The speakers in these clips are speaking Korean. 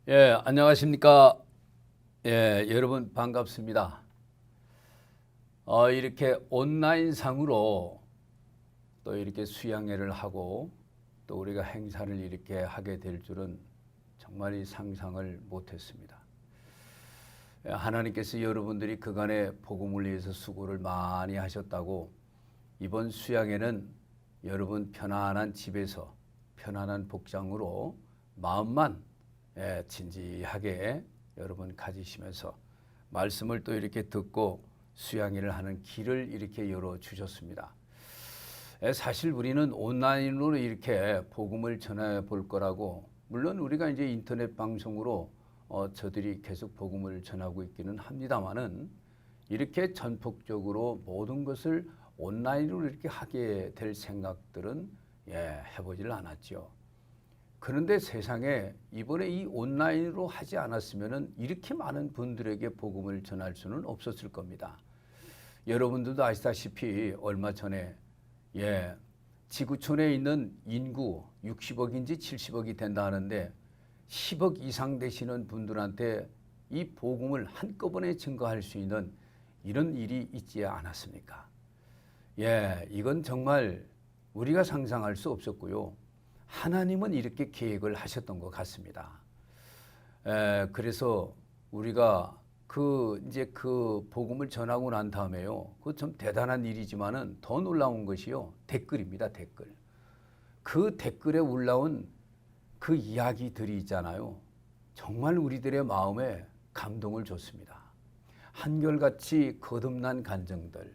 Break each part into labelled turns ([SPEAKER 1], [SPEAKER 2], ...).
[SPEAKER 1] 예, 안녕하십니까. 예, 여러분 반갑습니다. 이렇게 온라인상으로 또 이렇게 수양회를 하고 또 우리가 행사를 이렇게 하게 될 줄은 정말 상상을 못했습니다. 예, 하나님께서 여러분들이 그간의 복음을 위해서 수고를 많이 하셨다고 이번 수양회는 여러분 편안한 집에서 편안한 복장으로 마음만 진지하게 여러분 가지시면서 말씀을 또 이렇게 듣고 수양회를 하는 길을 이렇게 열어주셨습니다. 사실 우리는 온라인으로 이렇게 복음을 전해 볼 거라고, 물론 우리가 이제 인터넷 방송으로 저들이 계속 복음을 전하고 있기는 합니다만은 이렇게 전폭적으로 모든 것을 온라인으로 이렇게 하게 될 생각들은 해보질 않았죠. 그런데 세상에 이번에 이 온라인으로 하지 않았으면 이렇게 많은 분들에게 복음을 전할 수는 없었을 겁니다. 여러분들도 아시다시피 얼마 전에 지구촌에 있는 인구 60억인지 70억이 된다 하는데 10억 이상 되시는 분들한테 이 복음을 한꺼번에 증거할 수 있는 이런 일이 있지 않았습니까? 이건 정말 우리가 상상할 수 없었고요. 하나님은 이렇게 계획을 하셨던 것 같습니다. 그래서 우리가 이제 그 복음을 전하고 난 다음에요. 그 좀 대단한 일이지만은 더 놀라운 것이요. 댓글입니다. 댓글. 그 댓글에 올라온 그 이야기들이 있잖아요. 정말 우리들의 마음에 감동을 줬습니다. 한결같이 거듭난 간증들,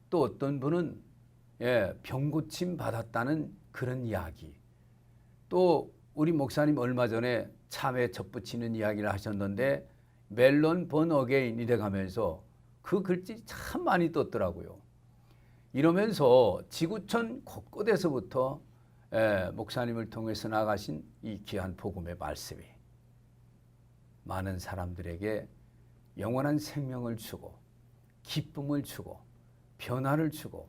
[SPEAKER 1] 또 어떤 분은 병고침 받았다는 그런 이야기, 또 우리 목사님 얼마 전에 참외 젖붙이는 이야기를 하셨는데 멜론 본 어게인 이래 가면서 그 글씨 참 많이 떴더라고요. 이러면서 지구촌 곳곳에서부터 목사님을 통해서 나가신 이 귀한 복음의 말씀이 많은 사람들에게 영원한 생명을 주고 기쁨을 주고 변화를 주고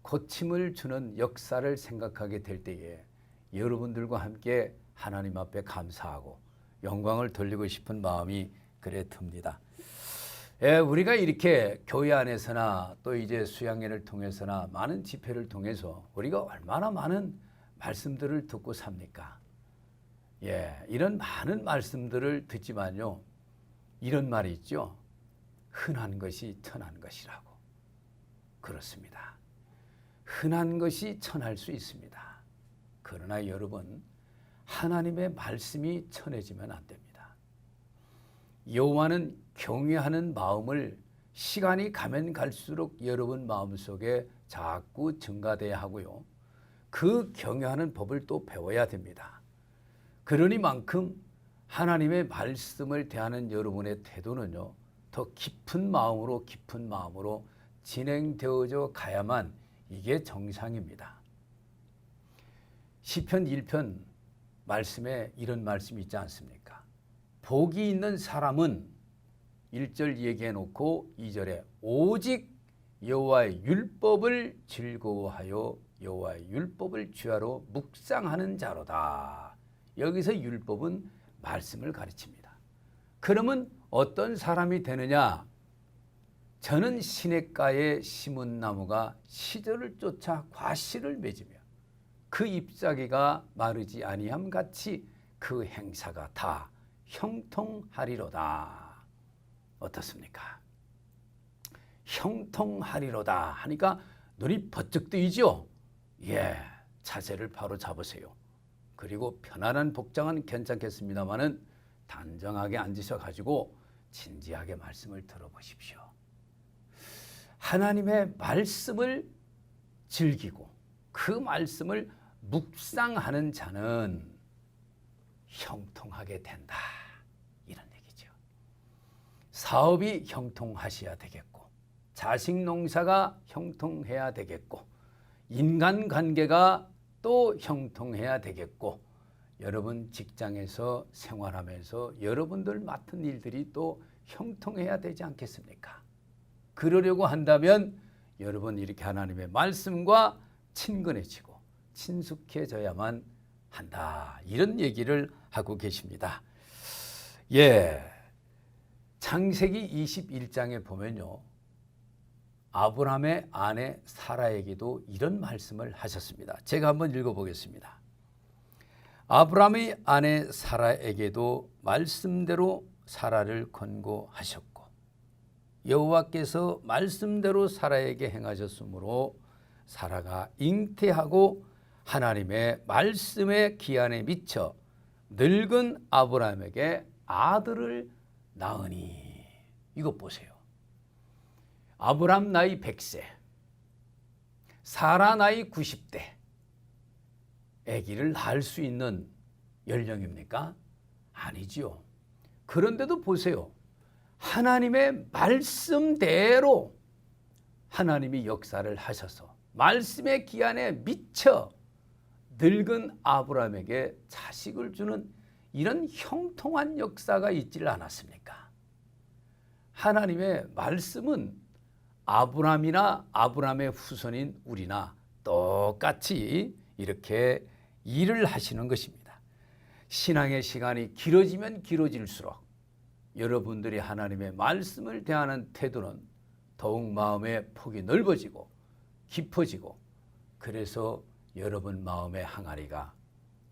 [SPEAKER 1] 고침을 주는 역사를 생각하게 될 때에 여러분들과 함께 하나님 앞에 감사하고 영광을 돌리고 싶은 마음이 그래 듭니다. 우리가 이렇게 교회 안에서나 또 이제 수양회를 통해서나 많은 집회를 통해서 우리가 얼마나 많은 말씀들을 듣고 삽니까? 이런 많은 말씀들을 듣지만요. 이런 말이 있죠. 흔한 것이 천한 것이라고. 그렇습니다. 흔한 것이 천할 수 있습니다. 그러나 여러분, 하나님의 말씀이 천해지면 안 됩니다. 여호와는 경외하는 마음을 시간이 가면 갈수록 여러분 마음속에 자꾸 증가돼야 하고요. 그 경외하는 법을 또 배워야 됩니다. 그러니만큼 하나님의 말씀을 대하는 여러분의 태도는요, 더 깊은 마음으로 진행되어져 가야만 이게 정상입니다. 시편 1편 말씀에 이런 말씀이 있지 않습니까? 복이 있는 사람은 1절 얘기해 놓고 2절에 오직 여호와의 율법을 즐거워하여 여호와의 율법을 주야로 묵상하는 자로다. 여기서 율법은 말씀을 가르칩니다. 그러면 어떤 사람이 되느냐? 저는 시냇가에 심은 나무가 시절을 쫓아 과실을 맺으며 그 잎사귀가 마르지 아니함 같이 그 행사가 다 형통하리로다. 어떻습니까? 형통하리로다 하니까 눈이 번쩍 뜨이죠? 자세를 바로 잡으세요. 그리고 편안한 복장은 괜찮겠습니다만은 단정하게 앉으셔가지고 진지하게 말씀을 들어보십시오. 하나님의 말씀을 즐기고 그 말씀을 묵상하는 자는 형통하게 된다. 이런 얘기죠. 사업이 형통하셔야 되겠고, 자식 농사가 형통해야 되겠고, 인간관계가 또 형통해야 되겠고, 여러분 직장에서 생활하면서 여러분들 맡은 일들이 또 형통해야 되지 않겠습니까? 그러려고 한다면 여러분 이렇게 하나님의 말씀과 친근해지고 친숙해져야만 한다. 이런 얘기를 하고 계십니다. 예, 창세기 21장에 보면요, 아브라함의 아내 사라에게도 이런 말씀을 하셨습니다. 제가 한번 읽어보겠습니다. 아브라함의 아내 사라에게도 말씀대로 사라를 권고하셨고 여호와께서 말씀대로 사라에게 행하셨으므로 사라가 잉태하고 하나님의 말씀의 기한에 미쳐 늙은 아브라함에게 아들을 낳으니. 이것 보세요. 아브라함 나이 100세, 사라 나이 90대, 아기를 낳을 수 있는 연령입니까? 아니지요. 그런데도 보세요. 하나님의 말씀대로 하나님이 역사를 하셔서 말씀의 기한에 미쳐 늙은 아브라함에게 자식을 주는 이런 형통한 역사가 있지를 않았습니까? 하나님의 말씀은 아브라함이나 아브라함의 후손인 우리나 똑같이 이렇게 일을 하시는 것입니다. 신앙의 시간이 길어지면 길어질수록 여러분들이 하나님의 말씀을 대하는 태도는 더욱 마음의 폭이 넓어지고 깊어지고, 그래서 여러분 마음의 항아리가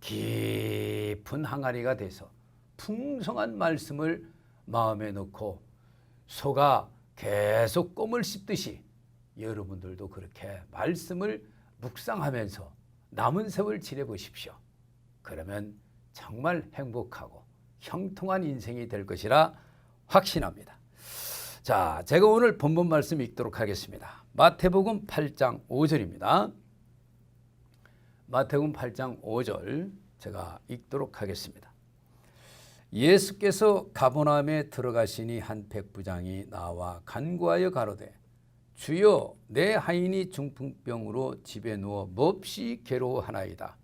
[SPEAKER 1] 깊은 항아리가 돼서 풍성한 말씀을 마음에 넣고 소가 계속 껌을 씹듯이 여러분들도 그렇게 말씀을 묵상하면서 남은 세월 지내보십시오. 그러면 정말 행복하고 형통한 인생이 될 것이라 확신합니다. 자, 제가 오늘 본문 말씀 읽도록 하겠습니다. 마태복음 8장 5절입니다. 마태복음 8장 5절 제가 읽도록 하겠습니다. 예수께서 가버나움에 들어가시니 한 백부장이 나와 간구하여 가로되 주여 내 하인이 중풍병으로 집에 누워 몹시 괴로워하나이다.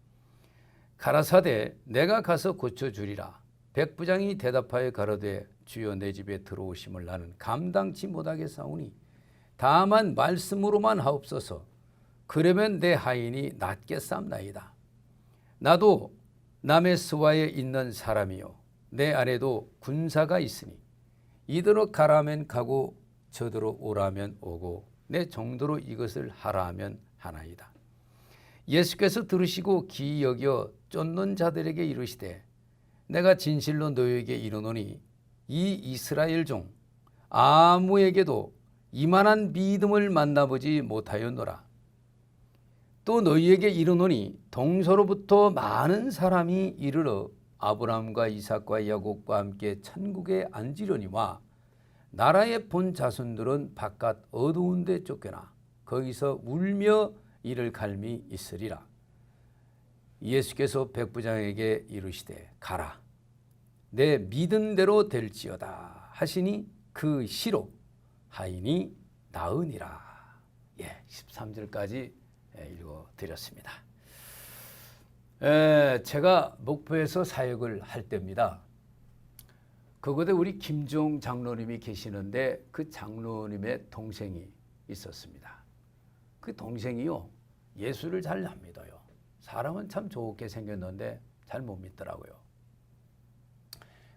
[SPEAKER 1] 가라사대 내가 가서 고쳐주리라. 백부장이 대답하여 가로되 주여 내 집에 들어오심을 나는 감당치 못하겠사오니 다만 말씀으로만 하옵소서. 그러면 내 하인이 낫겠사옵나이다. 나도 남의 스와에 있는 사람이요 내 안에도 군사가 있으니 이더러 가라면 가고 저더러 오라면 오고 내 정도로 이것을 하라 하면 하나이다. 예수께서 들으시고 기이 여겨 쫓는 자들에게 이르시되 내가 진실로 너희에게 이르노니 이 이스라엘 중 아무에게도 이만한 믿음을 만나보지 못하였노라. 또 너희에게 이르노니 동서로부터 많은 사람이 이르러 아브라함과 이삭과 야곱과 함께 천국에 앉으려니와 나라의 본 자손들은 바깥 어두운 데 쫓겨나 거기서 울며 이를 갈미 있으리라. 예수께서 백부장에게 이르시되 가라 내 믿은 대로 될지어다 하시니 그 시로 하인이 나으니라. 13절까지 읽어드렸습니다. 제가 목포에서 사역을 할 때입니다. 그곳에 우리 김종 장로님이 계시는데 그 장로님의 동생이 있었습니다. 그 동생이요 예수를 잘 안 믿어요. 사람은 참 좋게 생겼는데 잘 못 믿더라고요.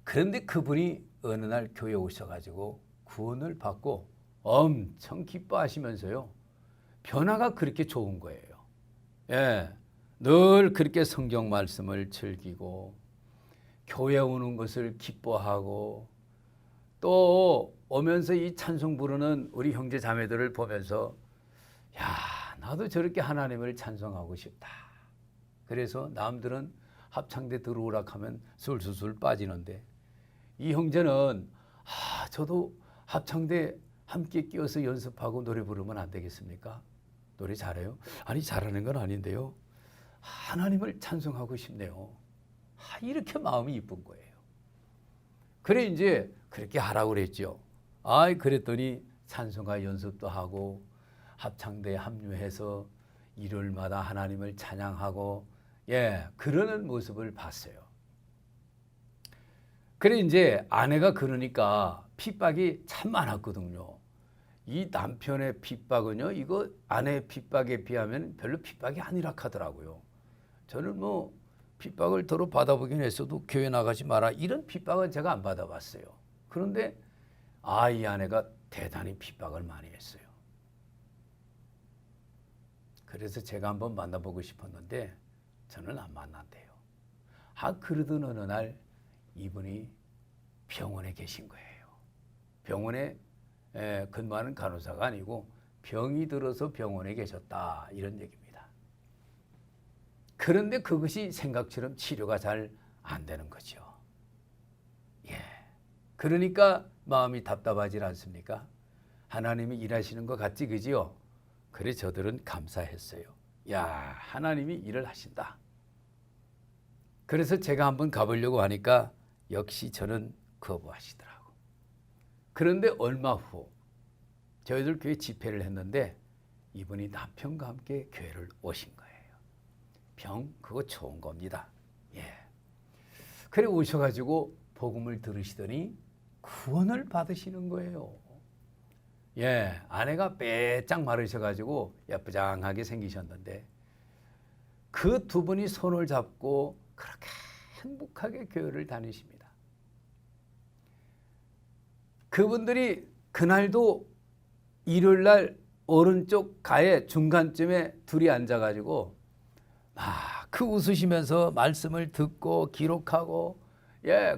[SPEAKER 1] 그런데 그분이 어느 날 교회에 오셔가지고 구원을 받고 엄청 기뻐하시면서요 변화가 그렇게 좋은 거예요. 늘 그렇게 성경 말씀을 즐기고 교회 오는 것을 기뻐하고 또 오면서 이 찬송 부르는 우리 형제 자매들을 보면서 야 나도 저렇게 하나님을 찬송하고 싶다. 그래서 남들은 합창대 들어오라 하면 술술술 빠지는데 이 형제는 저도 합창대 함께 끼어서 연습하고 노래 부르면 안 되겠습니까? 노래 잘해요? 아니 잘하는 건 아닌데요. 하나님을 찬송하고 싶네요. 이렇게 마음이 이쁜 거예요. 그래 이제 그렇게 하라고 그랬죠. 그랬더니 찬송가 연습도 하고 합창대에 합류해서 일요일마다 하나님을 찬양하고 그러는 모습을 봤어요. 그래 이제 아내가 그러니까 핍박이 참 많았거든요. 이 남편의 핍박은요 이거 아내의 핍박에 비하면 별로 핍박이 아니라 하더라고요. 저는 핍박을 더러 받아보긴 했어도 교회 나가지 마라. 이런 핍박은 제가 안 받아봤어요. 그런데 이 아내가 대단히 핍박을 많이 했어요. 그래서 제가 한번 만나보고 싶었는데 저는 안 만난대요. 그러던 어느 날 이분이 병원에 계신 거예요. 병원에 근무하는 간호사가 아니고 병이 들어서 병원에 계셨다, 이런 얘기입니다. 그런데 그것이 생각처럼 치료가 잘 안 되는 거죠. 그러니까 마음이 답답하지 않습니까? 하나님이 일하시는 것 같지, 그지요? 그래 저들은 감사했어요. 하나님이 일을 하신다. 그래서 제가 한번 가보려고 하니까 역시 저는 거부하시더라고. 그런데 얼마 후 저희들 교회 집회를 했는데 이분이 남편과 함께 교회를 오신 거예요. 그거 좋은 겁니다. 그래 오셔가지고 복음을 들으시더니 구원을 받으시는 거예요. 아내가 빼짝 마르셔가지고 예쁘장하게 생기셨는데 그 두 분이 손을 잡고 그렇게 행복하게 교회를 다니십니다. 그분들이 그날도 일요일날 오른쪽 가에 중간쯤에 둘이 앉아가지고 그 웃으시면서 말씀을 듣고 기록하고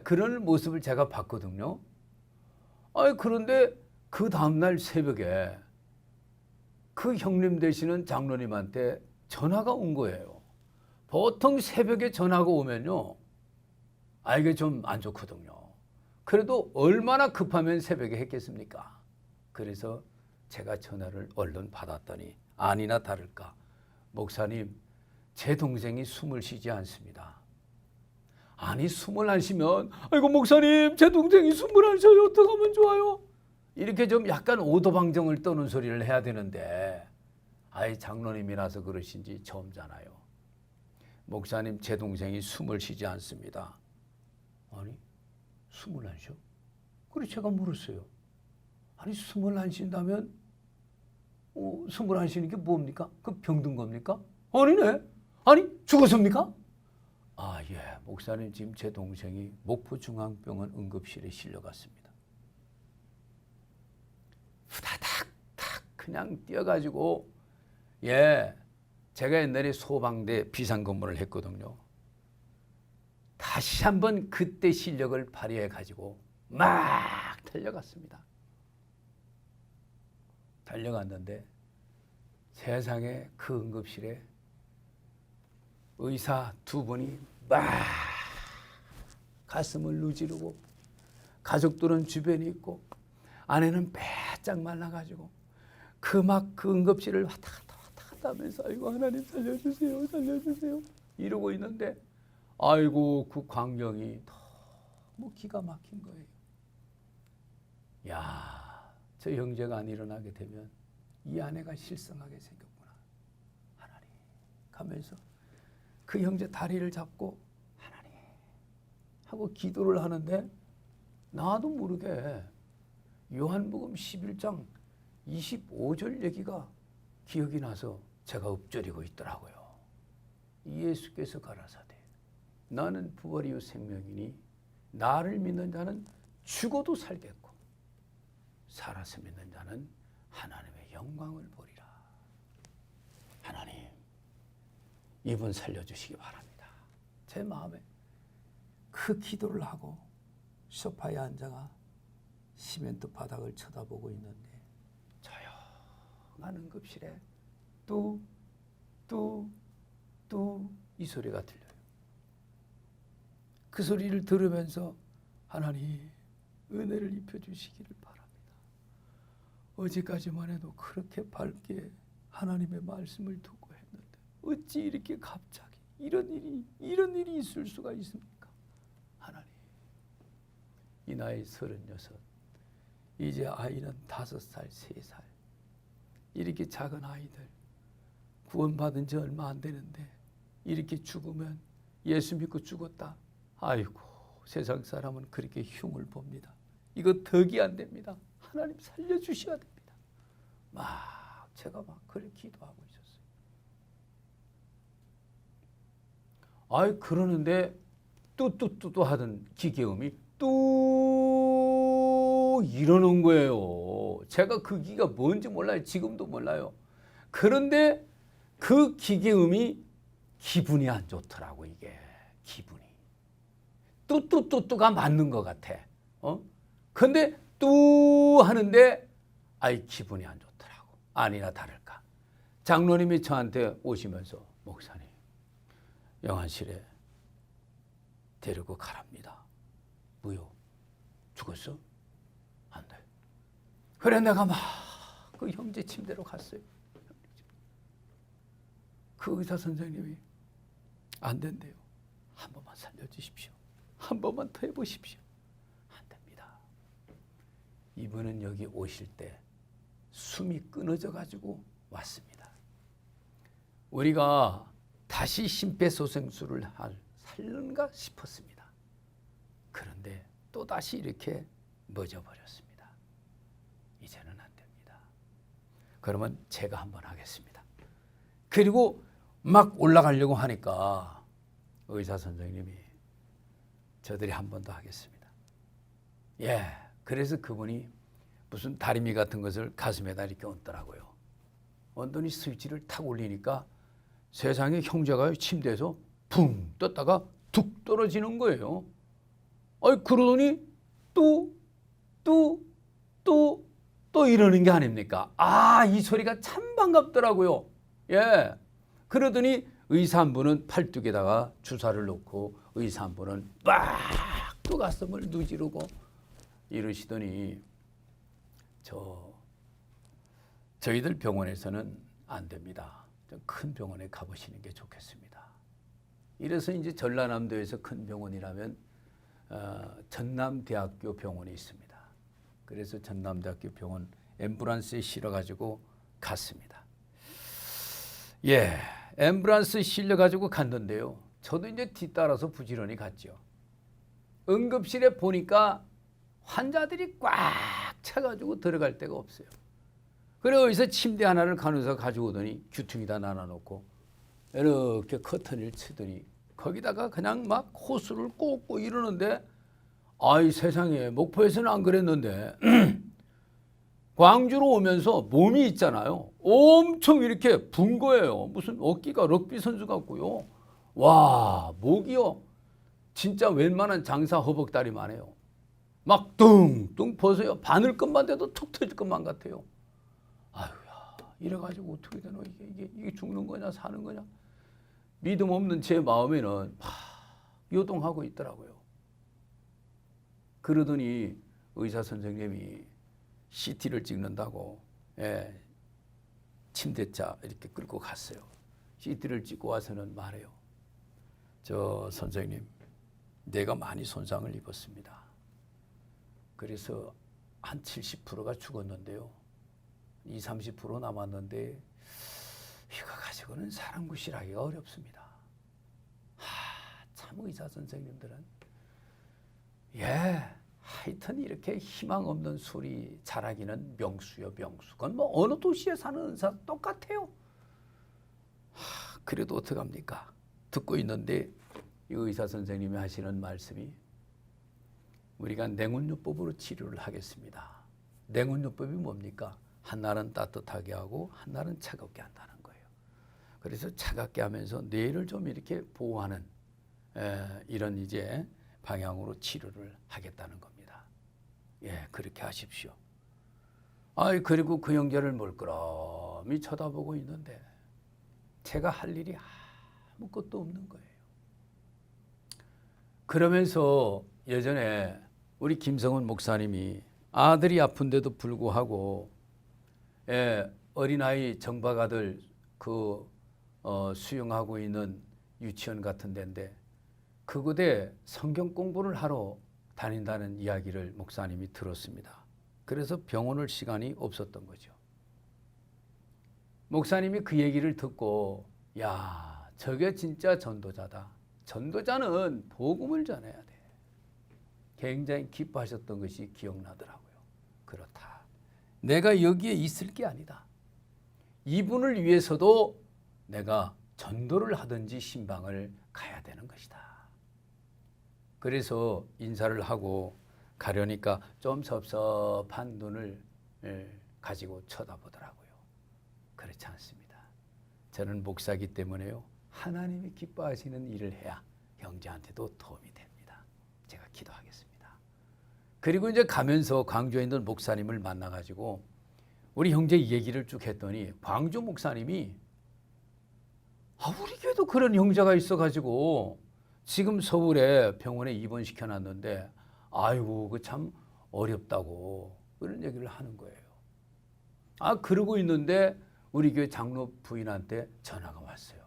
[SPEAKER 1] 그런 모습을 제가 봤거든요. 그런데 그 다음날 새벽에 그 형님 되시는 장로님한테 전화가 온 거예요. 보통 새벽에 전화가 오면요, 이게 좀 안 좋거든요. 그래도 얼마나 급하면 새벽에 했겠습니까? 그래서 제가 전화를 얼른 받았더니 아니나 다를까, 목사님, 제 동생이 숨을 쉬지 않습니다. 아니, 숨을 안 쉬면 아이고 목사님, 제 동생이 숨을 안 쉬어요. 어떻게 하면 좋아요? 이렇게 좀 약간 오도방정을 떠는 소리를 해야 되는데 장로님이라서 그러신지 처음잖아요. 목사님, 제 동생이 숨을 쉬지 않습니다. 아니, 숨을 안 쉬어? 그래 제가 물었어요. 아니, 숨을 안 쉰다면 숨을 안 쉬는 게 뭡니까? 그 병든 겁니까? 아니네. 아니, 죽었습니까? 목사님, 지금 제 동생이 목포중앙병원 응급실에 실려갔습니다. 후다닥닥 그냥 뛰어가지고 제가 옛날에 소방대 비상근무를 했거든요. 다시 한번 그때 실력을 발휘해 가지고 막 달려갔습니다. 달려갔는데 세상에 그 응급실에 의사 두 분이 막 가슴을 누지르고 가족들은 주변에 있고 아내는 빼짝 말라가지고 그 응급실을 왔다 갔다 하면서 아이고 하나님 살려주세요, 살려주세요 이러고 있는데 그 광경이 너무 기가 막힌 거예요. 저 형제가 안 일어나게 되면 이 아내가 실성하게 생겼구나. 하나님 가면서 그 형제 다리를 잡고 하나님 하고 기도를 하는데 나도 모르게 요한복음 11장 25절 얘기가 기억이 나서 제가 읊조리고 있더라고요. 예수께서 가라사대 나는 부활이요 생명이니 나를 믿는 자는 죽어도 살겠고 살아서 믿는 자는 하나님의 영광을 보리라. 하나님, 이분 살려주시기 바랍니다. 제 마음에 그 기도를 하고 소파에 앉아가 시멘트 바닥을 쳐다보고 있는데 조용한 응급실에 뚜 이 소리가 들려요. 그 소리를 들으면서 하나님 은혜를 입혀주시기를 바랍니다. 어제까지만 해도 그렇게 밝게 하나님의 말씀을 듣고 했는데 어찌 이렇게 갑자기 이런 일이 있을 수가 있습니까? 하나님, 이 나이 36, 이제 아이는 5살, 3살, 이렇게 작은 아이들 구원받은 지 얼마 안 되는데 이렇게 죽으면 예수 믿고 죽었다. 아이고, 세상 사람은 그렇게 흉을 봅니다. 이거 덕이 안 됩니다. 하나님 살려주셔야 됩니다. 제가 그렇게 기도하고 있었어요. 아이 그러는데 뚜뚜뚜뚜 하던 기계음이 뚜 이러는 거예요. 제가 그 기가 뭔지 몰라요. 지금도 몰라요. 그런데 그 기계음이 기분이 안 좋더라고. 이게 기분이 뚜뚜뚜뚜가 맞는 것 같아. 근데 뚜 하는데 아이 기분이 안 좋더라고. 아니나 다를까 장로님이 저한테 오시면서 목사님 영안실에 데리고 가랍니다. 뭐요? 죽었어? 안 돼. 그래 내가 막 그 형제 침대로 갔어요. 그 의사 선생님이 안 된대요. 한 번만 살려주십시오. 한 번만 더 해보십시오. 안 됩니다. 이분은 여기 오실 때 숨이 끊어져 가지고 왔습니다. 우리가 다시 심폐소생술을 살는가 싶었습니다. 그런데 또다시 이렇게 멎어버렸습니다. 이제는 안 됩니다. 그러면 제가 한번 하겠습니다. 그리고 막 올라가려고 하니까 의사 선생님이 저들이 한 번 더 하겠습니다. 예, 그래서 그분이 무슨 다리미 같은 것을 가슴에다 이렇게 얹더라고요. 얹더니 스위치를 탁 올리니까 세상에 형제가 침대에서 붕 떴다가 툭 떨어지는 거예요. 그러더니 또 이러는 게 아닙니까? 이 소리가 참 반갑더라고요. 예. 그러더니 의사 한 분은 팔뚝에다가 주사를 놓고 의사 한 분은 막 또 가슴을 누지르고 이러시더니 저희들 병원에서는 안 됩니다. 큰 병원에 가보시는 게 좋겠습니다. 이래서 이제 전라남도에서 큰 병원이라면 전남대학교 병원이 있습니다. 그래서 전남대학교 병원 앰뷸런스에 실어가지고 갔습니다. 예, 앰뷸런스에 실려가지고 갔는데요. 저도 이제 뒤따라서 부지런히 갔죠. 응급실에 보니까 환자들이 꽉 차가지고 들어갈 데가 없어요. 그래 여기서 침대 하나를 간호사 가지고 오더니 규퉁이다 나눠놓고 이렇게 커튼을 치더니 거기다가 그냥 막 호수를 꽂고 이러는데 아이 세상에 목포에서는 안 그랬는데 광주로 오면서 몸이 있잖아요. 엄청 이렇게 분 거예요. 무슨 어깨가 럭비 선수 같고요. 와 목이요. 진짜 웬만한 장사 허벅다리만 해요. 막 뚱뚱 벗어요. 바늘 것만 돼도 툭 터질 것만 같아요. 아유야 이래가지고 어떻게 되나 이게 죽는 거냐 사는 거냐 믿음 없는 제 마음에는 요동하고 있더라고요. 그러더니 의사 선생님이 CT를 찍는다고 침대차 이렇게 끌고 갔어요. CT를 찍고 와서는 말해요. 저 선생님 뇌가 많이 손상을 입었습니다. 그래서 한 70%가 죽었는데요. 20-30% 남았는데 이거 가지고는 사람 구실하기가 어렵습니다. 참 의사 선생님들은 하여튼 이렇게 희망 없는 소리 잘하기는 명수요 명수. 그건 뭐 어느 도시에 사는 의사 똑같아요. 그래도 어떡합니까? 듣고 있는데 이 의사 선생님이 하시는 말씀이 우리가 냉온요법으로 치료를 하겠습니다. 냉온요법이 뭡니까? 한날은 따뜻하게 하고 한날은 차갑게 한다는 거예요. 그래서 차갑게 하면서 뇌를 좀 이렇게 보호하는 이런 이제 방향으로 치료를 하겠다는 겁니다. 예, 그렇게 하십시오. 그리고 그 형제를 멀끄러미 쳐다보고 있는데 제가 할 일이 아무것도 없는 거예요. 그러면서 예전에 우리 김성훈 목사님이 아들이 아픈데도 불구하고 어린아이 정박아들 수용하고 있는 유치원 같은 데인데 그곳에 성경 공부를 하러 다닌다는 이야기를 목사님이 들었습니다. 그래서 병원 올 시간이 없었던 거죠. 목사님이 그 얘기를 듣고 야, 저게 진짜 전도자다. 전도자는 복음을 전해야 돼. 굉장히 기뻐하셨던 것이 기억나더라고요. 그렇다. 내가 여기에 있을 게 아니다. 이분을 위해서도 내가 전도를 하든지 신방을 가야 되는 것이다. 그래서 인사를 하고 가려니까 좀 섭섭한 눈을 가지고 쳐다보더라고요. 그렇지 않습니다. 저는 목사이기 때문에요. 하나님이 기뻐하시는 일을 해야 형제한테도 도움이 됩니다. 제가 기도하겠습니다. 그리고 이제 가면서 광주에 있는 목사님을 만나가지고 우리 형제 얘기를 쭉 했더니 광주 목사님이 우리 교회도 그런 형제가 있어가지고 지금 서울에 병원에 입원시켜놨는데 아이고 그 참 어렵다고 그런 얘기를 하는 거예요. 그러고 있는데 우리 교회 장로 부인한테 전화가 왔어요.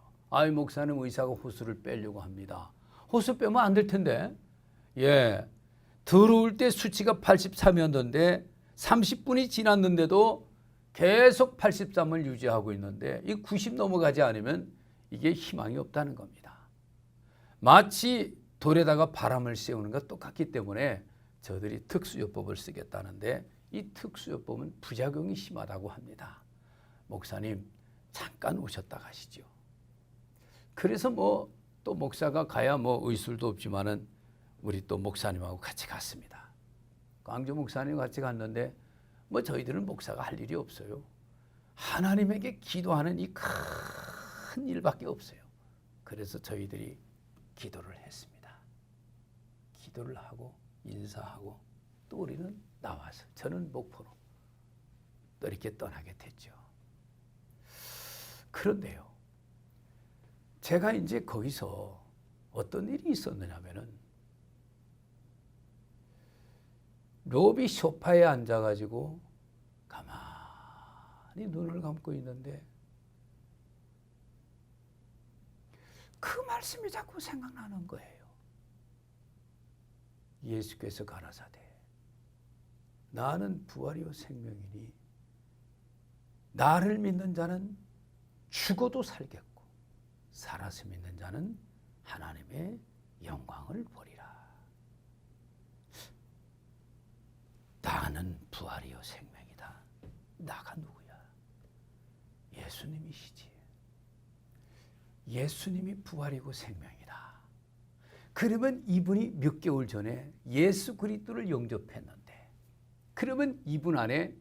[SPEAKER 1] 목사님 의사가 호수를 빼려고 합니다. 호수 빼면 안 될 텐데. 예, 들어올 때 수치가 83이었는데 30분이 지났는데도 계속 83을 유지하고 있는데 이 90 넘어가지 않으면 이게 희망이 없다는 겁니다. 마치 돌에다가 바람을 씌우는 것 똑같기 때문에 저들이 특수요법을 쓰겠다는데 이 특수요법은 부작용이 심하다고 합니다. 목사님 잠깐 오셨다 가시죠. 그래서 또 목사가 가야 의술도 없지만은 우리 또 목사님하고 같이 갔습니다. 광주 목사님 같이 갔는데 저희들은 목사가 할 일이 없어요. 하나님에게 기도하는 이 큰 일밖에 없어요. 그래서 저희들이 기도를 했습니다. 기도를 하고 인사하고 또 우리는 나와서 저는 목포로 또 이렇게 떠나게 됐죠. 그런데요. 제가 이제 거기서 어떤 일이 있었느냐면은 로비 소파에 앉아가지고 가만히 눈을 감고 있는데 그 말씀이 자꾸 생각나는 거예요. 예수께서 가라사대 나는 부활이요 생명이니 나를 믿는 자는 죽어도 살겠고 살아서 믿는 자는 하나님의 영광을 보리라. 나는 부활이요 생명이다. 나가 누구야? 예수님이시지. 예수님이 부활이고 생명이다. 그러면 이분이 몇 개월 전에 예수 그리스도를 영접했는데 그러면 이분 안에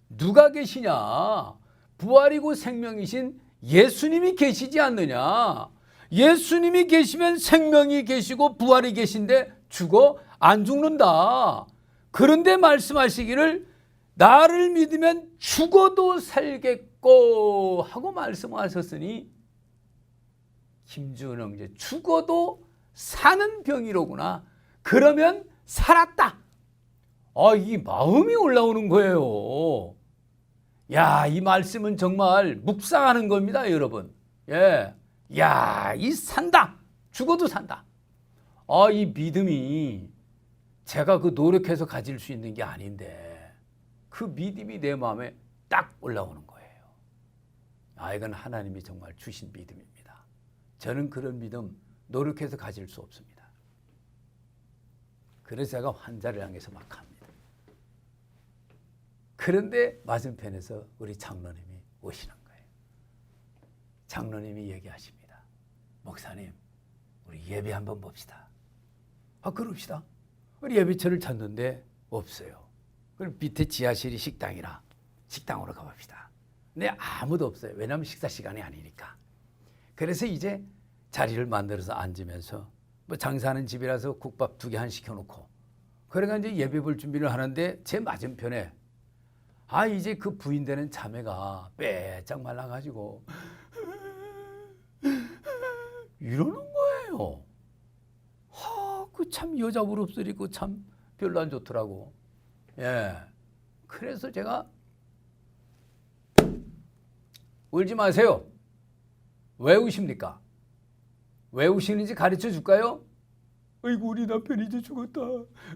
[SPEAKER 1] 누가 계시냐? 부활이고 생명이신 예수님이 계시지 않느냐? 예수님이 계시면 생명이 계시고 부활이 계신데 죽어 안 죽는다. 그런데 말씀하시기를 나를 믿으면 죽어도 살겠고 하고 말씀하셨으니 김준영 이제 죽어도 사는 병이로구나. 그러면 살았다. 이 마음이 올라오는 거예요. 야, 이 말씀은 정말 묵상하는 겁니다, 여러분. 예. 야, 이 산다. 죽어도 산다. 이 믿음이 제가 노력해서 가질 수 있는 게 아닌데 그 믿음이 내 마음에 딱 올라오는 거예요. 이건 하나님이 정말 주신 믿음입니다. 저는 그런 믿음 노력해서 가질 수 없습니다. 그래서 제가 환자를 향해서 막 합니다. 그런데 맞은편에서 우리 장로님이 오시는 거예요. 장로님이 얘기하십니다. 목사님, 우리 예배 한번 봅시다. 그럽시다. 우리 예배처를 찾는데 없어요. 그럼 밑에 지하실이 식당이라 식당으로 가봅시다. 근데 아무도 없어요. 왜냐하면 식사 시간이 아니니까. 그래서 이제 자리를 만들어서 앉으면서 장사하는 집이라서 국밥 2개 한 시켜놓고 그러니까 이제 예배 볼 준비를 하는데 제 맞은편에 이제 그 부인 되는 자매가 빼짝 말라가지고 이러는 거예요. 그 참 여자 울음소리고 참 별로 안 좋더라고. 예. 그래서 제가 울지 마세요. 왜 우십니까? 왜 우시는지 가르쳐 줄까요? 아이고 우리 남편 이제 죽었다.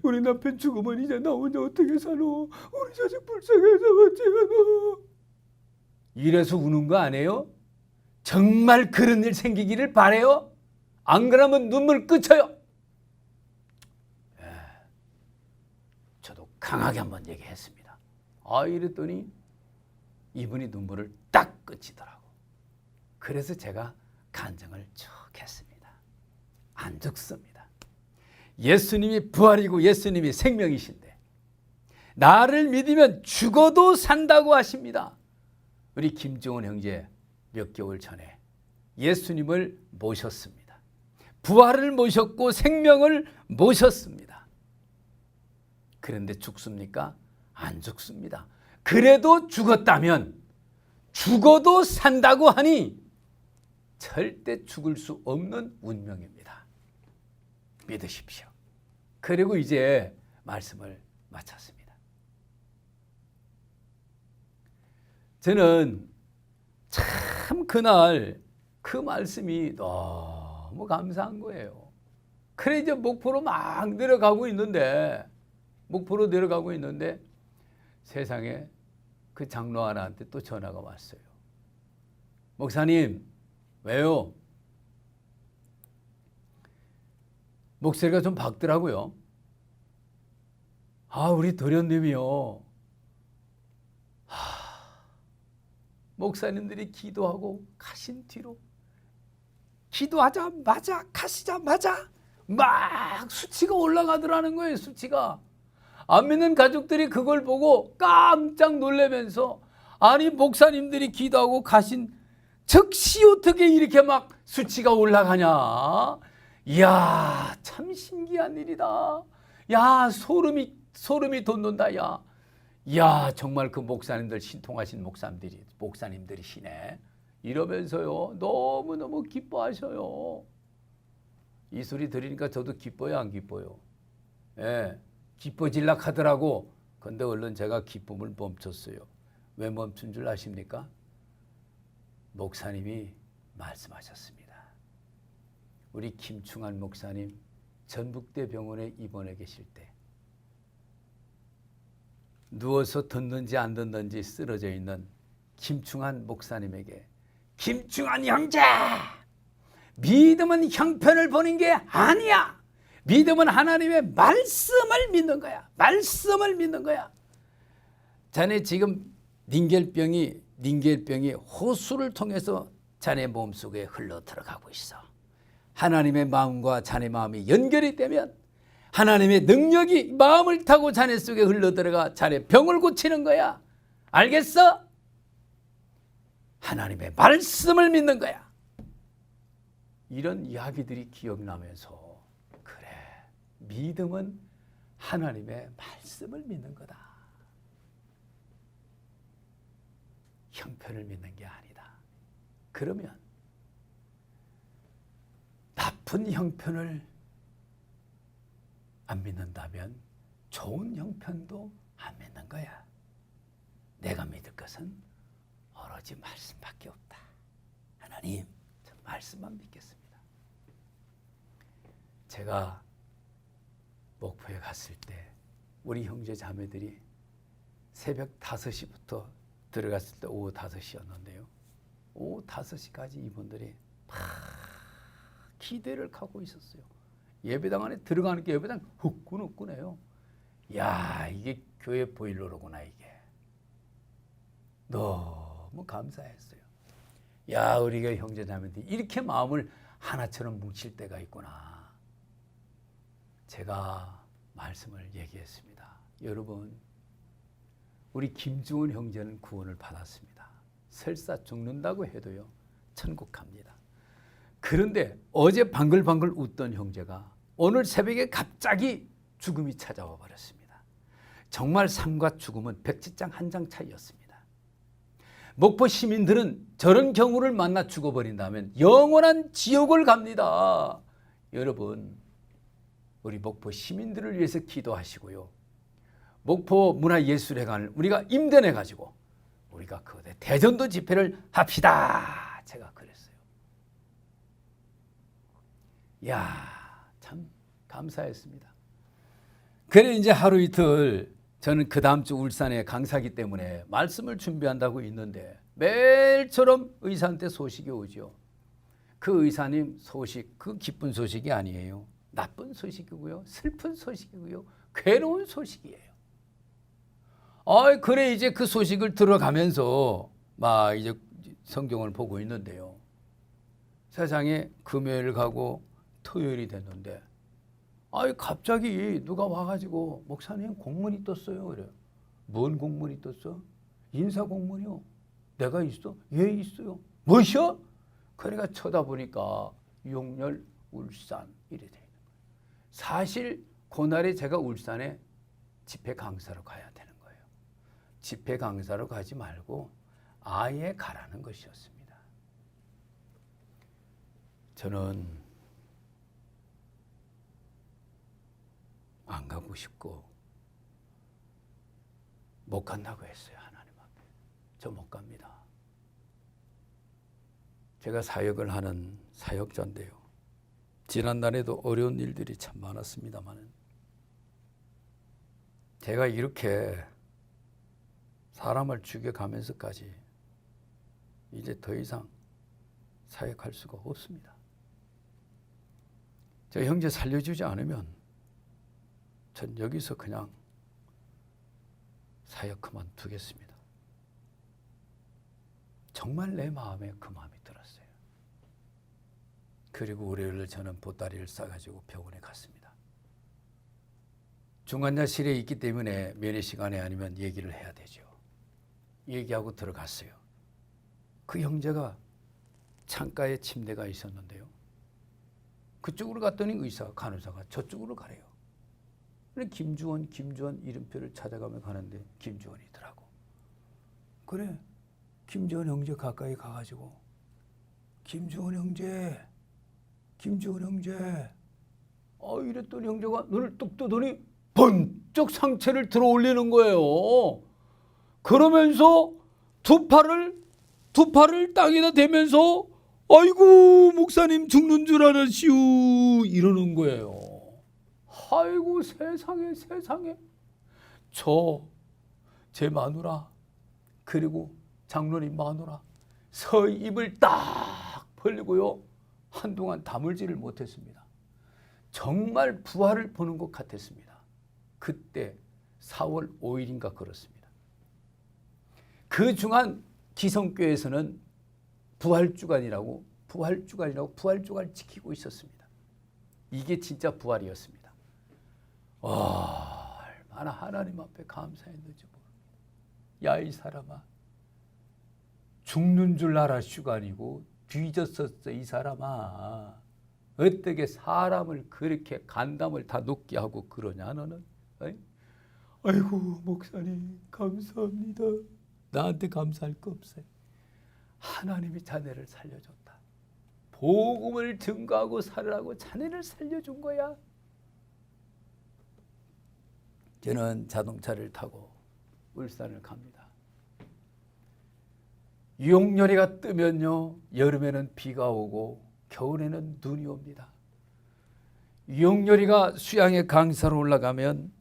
[SPEAKER 1] 우리 남편 죽으면 이제 나 혼자 어떻게 사노? 우리 자식 불쌍해서 어찌하노? 이래서 우는 거 아니에요? 정말 그런 일 생기기를 바래요? 안 그러면 눈물 끄쳐요. 저도 강하게 한번 얘기했습니다. 이랬더니 이분이 눈물을 딱 끄치더라고. 그래서 제가 간증을 쭉 했습니다. 안 죽습니다. 예수님이 부활이고 예수님이 생명이신데 나를 믿으면 죽어도 산다고 하십니다. 우리 김종원 형제 몇 개월 전에 예수님을 모셨습니다. 부활을 모셨고 생명을 모셨습니다. 그런데 죽습니까? 안 죽습니다. 그래도 죽었다면 죽어도 산다고 하니 절대 죽을 수 없는 운명입니다. 믿으십시오. 그리고 이제 말씀을 마쳤습니다. 저는 참 그날 그 말씀이 너무 감사한 거예요. 그래 이제 목포로 막 내려가고 있는데 세상에 그 장로 하나한테 또 전화가 왔어요. 목사님, 왜요? 목소리가 좀 밝더라고요. 우리 도련님이요. 목사님들이 기도하고 가신 뒤로 기도하자마자 가시자마자 막 수치가 올라가더라는 거예요. 수치가. 안 믿는 가족들이 그걸 보고 깜짝 놀라면서 아니 목사님들이 기도하고 가신 즉시 어떻게 이렇게 막 수치가 올라가냐. 이야 참 신기한 일이다. 야 소름이 돋는다. 야 정말 그 목사님들 신통하신 목사님들이시네. 이러면서요 너무너무 기뻐하셔요. 이 소리 들으니까 저도 기뻐요 안 기뻐요? 예, 기뻐질라 하더라고. 근데 얼른 제가 기쁨을 멈췄어요. 왜 멈춘 줄 아십니까? 목사님이 말씀하셨습니다. 우리 김충한 목사님 전북대 병원에 입원해 계실 때 누워서 듣는지 안 듣는지 쓰러져 있는 김충한 목사님에게 김충한 형제! 믿음은 형편을 보는 게 아니야. 믿음은 하나님의 말씀을 믿는 거야. 말씀을 믿는 거야. 자네 지금 닌겔병이 호수를 통해서 자네 몸속에 흘러 들어가고 있어. 하나님의 마음과 자네 마음이 연결이 되면 하나님의 능력이 마음을 타고 자네 속에 흘러 들어가 자네 병을 고치는 거야. 알겠어? 하나님의 말씀을 믿는 거야. 이런 이야기들이 기억나면서 그래, 믿음은 하나님의 말씀을 믿는 거다. 형편을 믿는 게 아니다. 그러면 나쁜 형편을 안 믿는다면 좋은 형편도 안 믿는 거야. 내가 믿을 것은 오로지 말씀밖에 없다. 하나님, 저 말씀만 믿겠습니다. 제가 목포에 갔을 때 우리 형제 자매들이 새벽 5시부터 들어갔을 때 오후 5시였는데요. 오후 5시까지 이분들이 막 기대를 하고 있었어요. 예배당 안에 들어가는 게 예배당 후끈후끈해요. 야, 이게 교회 보일러로구나 이게. 너무 감사했어요. 야, 우리가 형제자매들이 이렇게 마음을 하나처럼 뭉칠 때가 있구나. 제가 말씀을 얘기했습니다. 여러분, 우리 김중훈 형제는 구원을 받았습니다. 설사 죽는다고 해도요, 천국 갑니다. 그런데 어제 방글방글 웃던 형제가 오늘 새벽에 갑자기 죽음이 찾아와 버렸습니다. 정말 삶과 죽음은 백지장 한 장 차이였습니다. 목포 시민들은 저런 경우를 만나 죽어버린다면 영원한 지옥을 갑니다. 여러분, 우리 목포 시민들을 위해서 기도하시고요. 목포 문화예술회관을 우리가 임대해가지고 우리가 그 대전도 집회를 합시다. 제가 그랬어요. 이야, 참 감사했습니다. 그래 이제 하루 이틀 저는 그 다음 주 울산에 강사기 때문에 말씀을 준비한다고 있는데 매일처럼 의사한테 소식이 오죠. 그 의사님 소식, 그 기쁜 소식이 아니에요. 나쁜 소식이고요. 슬픈 소식이고요. 괴로운 소식이에요. 그래 이제 그 소식을 들어가면서 막 이제 성경을 보고 있는데요. 세상에 금요일 가고 토요일이 됐는데 갑자기 누가 와가지고 목사님 공문이 떴어요. 그래요. 뭔 공문이 떴어? 인사 공문이요. 내가 있어? 예, 있어요. 뭐셔? 그러니까 쳐다보니까 용렬 울산 이래 돼 있는 거예요. 사실 그날에 제가 울산에 집회 강사로 가야 되는 거예요. 집회 강사로 가지 말고 아예 가라는 것이었습니다. 저는 안 가고 싶고 못 간다고 했어요. 하나님 앞에. 저 못 갑니다. 제가 사역을 하는 사역자인데요. 지난날에도 어려운 일들이 참 많았습니다만 제가 이렇게 사람을 죽여가면서까지 이제 더 이상 사역할 수가 없습니다. 저 형제 살려주지 않으면 전 여기서 그냥 사역 그만두겠습니다. 정말 내 마음에 그 마음이 들었어요. 그리고 월요일 저는 보따리를 싸가지고 병원에 갔습니다. 중환자실에 있기 때문에 면회 시간에 아니면 얘기를 해야 되죠. 얘기하고 들어갔어요. 그 형제가 창가에 침대가 있었는데요. 그쪽으로 갔더니 의사, 간호사가 저쪽으로 가래요. 김주원 이름표를 찾아가며 가는데 김주원이더라고. 그래, 김주원 형제 가까이 가가지고 김주원 형제 이랬더니 형제가 눈을 뚝 뜨더니 번쩍 상체를 들어 올리는 거예요. 그러면서 두 팔을 땅에다 대면서 아이고 목사님 죽는 줄 알았시오 이러는 거예요. 아이고 세상에 제 마누라 그리고 장로님 마누라 입을 딱 벌리고요. 한동안 다물지를 못했습니다. 정말 부활을 보는 것 같았습니다. 그때 4월 5일인가 그렇습니다. 그 중한 기성교회에서는 부활주간이라고 부활주간을 지키고 있었습니다. 이게 진짜 부활이었습니다. 와, 얼마나 하나님 앞에 감사했는지 모릅니다. 야, 이 사람아, 죽는 줄 알았슈가 아니고 뒤졌었어. 이 사람아, 어떻게 사람을 그렇게 간담을 다 녹게 하고 그러냐 너는? 어이? 아이고 목사님 감사합니다. 나한테 감사할 거 없어요. 하나님이 자네를 살려줬다. 복음을 증거하고 살으라고 자네를 살려준 거야. 저는 자동차를 타고 울산을 갑니다. 용렬이가 뜨면요, 여름에는 비가 오고 겨울에는 눈이 옵니다. 용렬이가 수양에 강사로 올라가면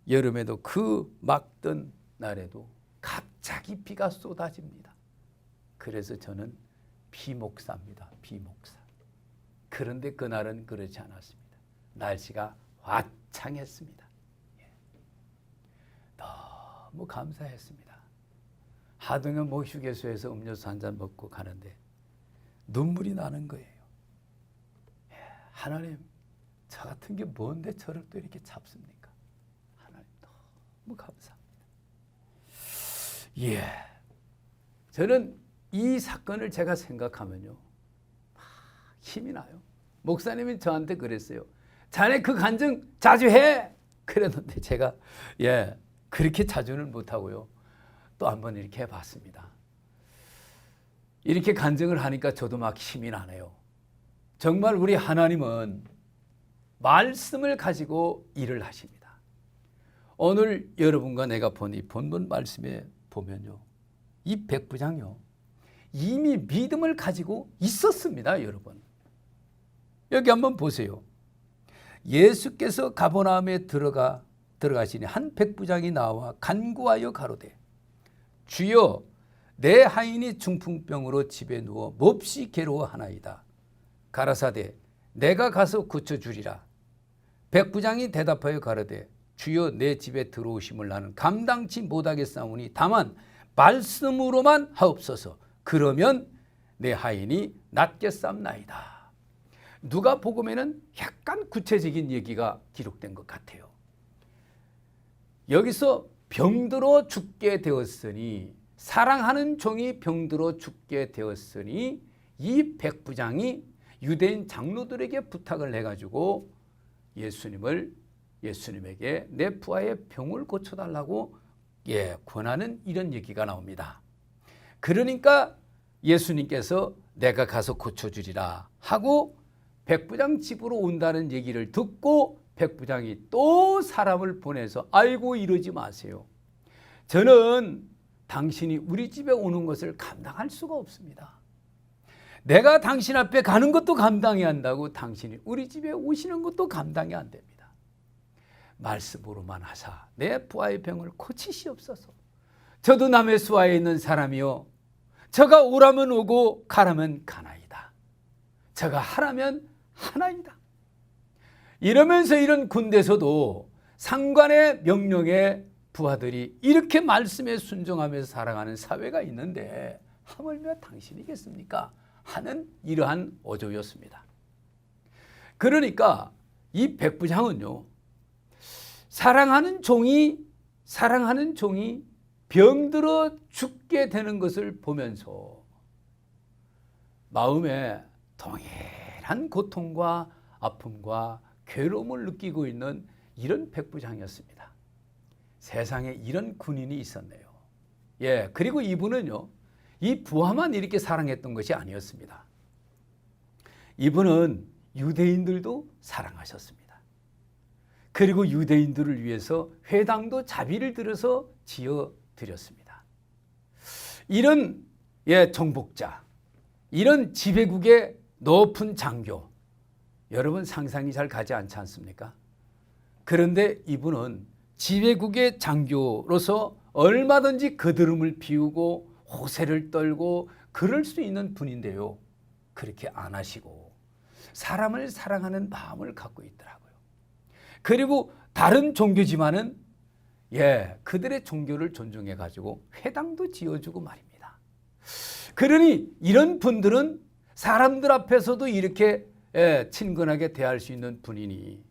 [SPEAKER 1] 여름에도 그 막던 날에도 갑자기 비가 쏟아집니다. 그래서 저는 비목사입니다. 비목사. 그런데 그날은 그렇지 않았습니다. 날씨가 화창했습니다. 너무 감사했습니다. 하등은 휴게소에서 음료수 한잔 먹고 가는데 눈물이 나는 거예요. 하나님, 저 같은 게 뭔데 저를 또 이렇게 잡습니까? 하나님 너무 감사합니다. 저는 이 사건을 제가 생각하면요, 힘이 나요. 목사님이 저한테 그랬어요. 자네 그 간증 자주 해. 그랬는데 제가 그렇게 자주는 못하고요. 또 한번 이렇게 해봤습니다. 이렇게 간증을 하니까 저도 막 힘이 나네요. 정말 우리 하나님은 말씀을 가지고 일을 하십니다. 오늘 여러분과 내가 본 이 본문 말씀에 보면요, 이 백부장요 이미 믿음을 가지고 있었습니다. 여러분 여기 한번 보세요. 예수께서 가버나움에 들어가시니 한 백부장이 나와 간구하여 가로되 주여 내 하인이 중풍병으로 집에 누워 몹시 괴로워하나이다. 가라사대 내가 가서 고쳐주리라. 백부장이 대답하여 가로되 주여 내 집에 들어오심을 나는 감당치 못하겠사오니 다만 말씀으로만 하옵소서. 그러면 내 하인이 낫겠삼나이다. 누가복음에는 약간 구체적인 얘기가 기록된 것 같아요. 여기서 병들어 죽게 되었으니, 사랑하는 종이 병들어 죽게 되었으니 이 백부장이 유대인 장로들에게 부탁을 해가지고 예수님에게 내 부하의 병을 고쳐달라고 권하는 이런 얘기가 나옵니다. 그러니까 예수님께서 내가 가서 고쳐주리라 하고 백부장 집으로 온다는 얘기를 듣고 백부장이 또 사람을 보내서 아이고 이러지 마세요. 저는 당신이 우리 집에 오는 것을 감당할 수가 없습니다. 내가 당신 앞에 가는 것도 감당해야 한다고 당신이 우리 집에 오시는 것도 감당이 안 됩니다. 말씀으로만 하사 내 부하의 병을 고치시옵소서. 저도 남의 수하에 있는 사람이요, 저가 오라면 오고 가라면 가나이다. 저가 하라면 하나이다. 이러면서 이런 군대에서도 상관의 명령에 부하들이 이렇게 말씀에 순종하면서 살아가는 사회가 있는데 하물며 당신이겠습니까? 하는 이러한 어조였습니다. 그러니까 이 백부장은요, 사랑하는 종이 병들어 죽게 되는 것을 보면서 마음에 동일한 고통과 아픔과 괴로움을 느끼고 있는 이런 백부장이었습니다. 세상에 이런 군인이 있었네요. 그리고 이분은요, 이 부하만 이렇게 사랑했던 것이 아니었습니다. 이분은 유대인들도 사랑하셨습니다. 그리고 유대인들을 위해서 회당도 자비를 들여서 지어드렸습니다. 이런 정복자, 이런 지배국의 높은 장교, 여러분 상상이 잘 가지 않지 않습니까? 그런데 이분은 지배국의 장교로서 얼마든지 거드름을 피우고 호세를 떨고 그럴 수 있는 분인데요, 그렇게 안 하시고 사람을 사랑하는 마음을 갖고 있더라고요. 그리고 다른 종교지만은 그들의 종교를 존중해 가지고 회당도 지어주고 말입니다. 그러니 이런 분들은 사람들 앞에서도 이렇게 친근하게 대할 수 있는 분이니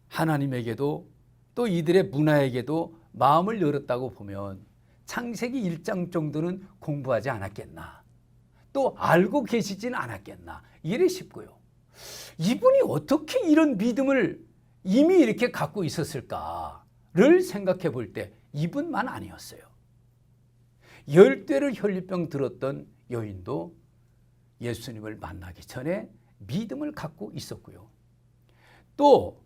[SPEAKER 1] 하나님에게도 또 이들의 문화에게도 마음을 열었다고 보면 창세기 1장 정도는 공부하지 않았겠나, 또 알고 계시진 않았겠나 이래 싶고요. 이분이 어떻게 이런 믿음을 이미 이렇게 갖고 있었을까를 생각해 볼 때 이분만 아니었어요. 10대를 혈류병 들었던 여인도 예수님을 만나기 전에 믿음을 갖고 있었고요. 또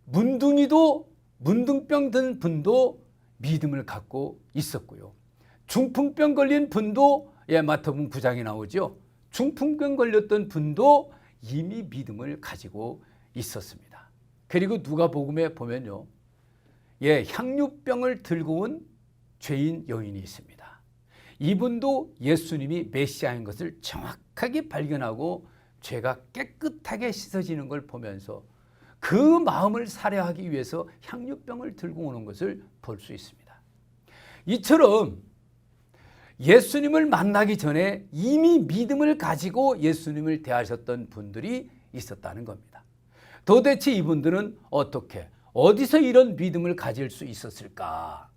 [SPEAKER 1] 문둥병 든 분도 믿음을 갖고 있었고요. 중풍병 걸린 분도 마태복음 9장에 나오죠. 중풍병 걸렸던 분도 이미 믿음을 가지고 있었습니다. 그리고 누가복음에 보면요, 향유병을 들고 온 죄인 여인이 있습니다. 이분도 예수님이 메시아인 것을 정확하게 발견하고 죄가 깨끗하게 씻어지는 걸 보면서 그 마음을 살해하기 위해서 향유병을 들고 오는 것을 볼 수 있습니다. 이처럼 예수님을 만나기 전에 이미 믿음을 가지고 예수님을 대하셨던 분들이 있었다는 겁니다. 도대체 이분들은 어디서 이런 믿음을 가질 수 있었을까?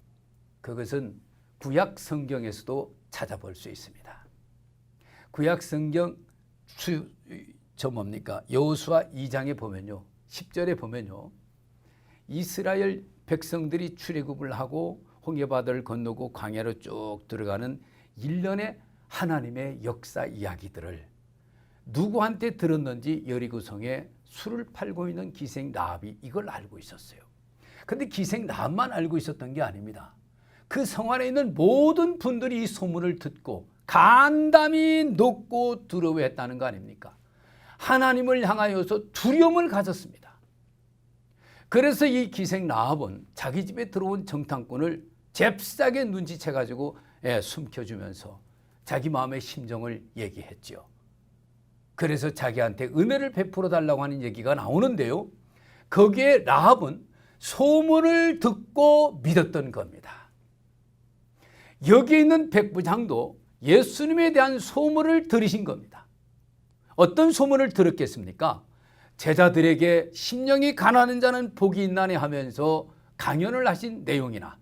[SPEAKER 1] 그것은 구약 성경에서도 찾아볼 수 있습니다. 구약 성경 여호수아 2장에 보면요, 10절에 보면요, 이스라엘 백성들이 출애굽을 하고 홍해바다를 건너고 광야로 쭉 들어가는 일련의 하나님의 역사 이야기들을 누구한테 들었는지 여리고성에 술을 팔고 있는 기생 라합이 이걸 알고 있었어요. 그런데 기생 라합만 알고 있었던 게 아닙니다. 그 성 안에 있는 모든 분들이 이 소문을 듣고 간담이 높고 두려워했다는 거 아닙니까? 하나님을 향하여서 두려움을 가졌습니다. 그래서 이 기생 라합은 자기 집에 들어온 정탐꾼을 잽싸게 눈치채가지고 숨겨주면서 자기 마음의 심정을 얘기했죠. 그래서 자기한테 은혜를 베풀어 달라고 하는 얘기가 나오는데요, 거기에 라합은 소문을 듣고 믿었던 겁니다. 여기 있는 백부장도 예수님에 대한 소문을 들으신 겁니다. 어떤 소문을 들었겠습니까? 제자들에게 심령이 가난한 자는 복이 있나니 하면서 강연을 하신 내용이나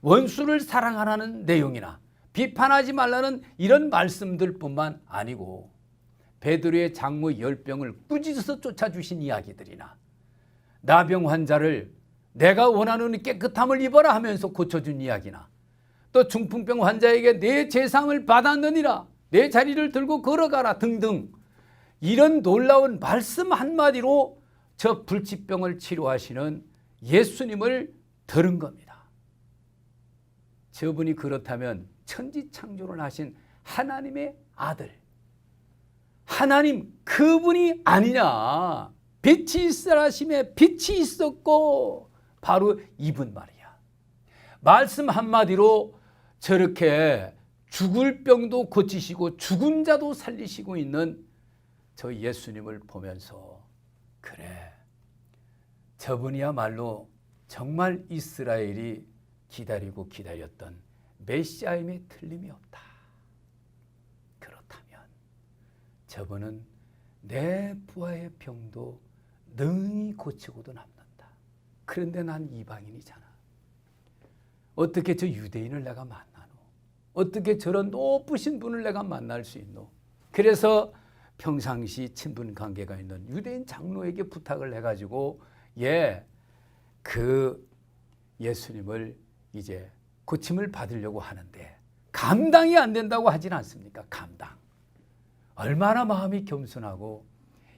[SPEAKER 1] 원수를 사랑하라는 내용이나 비판하지 말라는 이런 말씀들뿐만 아니고 베드로의 장모 10병을 꾸짖어서 쫓아주신 이야기들이나 나병 환자를 내가 원하는 깨끗함을 입어라 하면서 고쳐준 이야기나 또 중풍병 환자에게 내 제삼을 받았느니라 내 자리를 들고 걸어가라 등등 이런 놀라운 말씀 한마디로 저 불치병을 치료하시는 예수님을 들은 겁니다. 저분이 그렇다면 천지창조를 하신 하나님의 아들 하나님 그분이 아니냐. 빛이 있으라 하심에 빛이 있었고 바로 이분 말이야. 말씀 한마디로 저렇게 죽을 병도 고치시고 죽은 자도 살리시고 있는 저 예수님을 보면서 그래 저분이야말로 정말 이스라엘이 기다리고 기다렸던 메시아임에 틀림이 없다. 그렇다면 저분은 내 부하의 병도 능히 고치고도 남는다. 그런데 난 이방인이잖아. 어떻게 저 유대인을 내가 만나노? 어떻게 저런 높으신 분을 내가 만날 수 있노? 그래서 평상시 친분 관계가 있는 유대인 장로에게 부탁을 해가지고 그 예수님을 이제 고침을 받으려고 하는데 감당이 안 된다고 하진 않습니까? 감당. 얼마나 마음이 겸손하고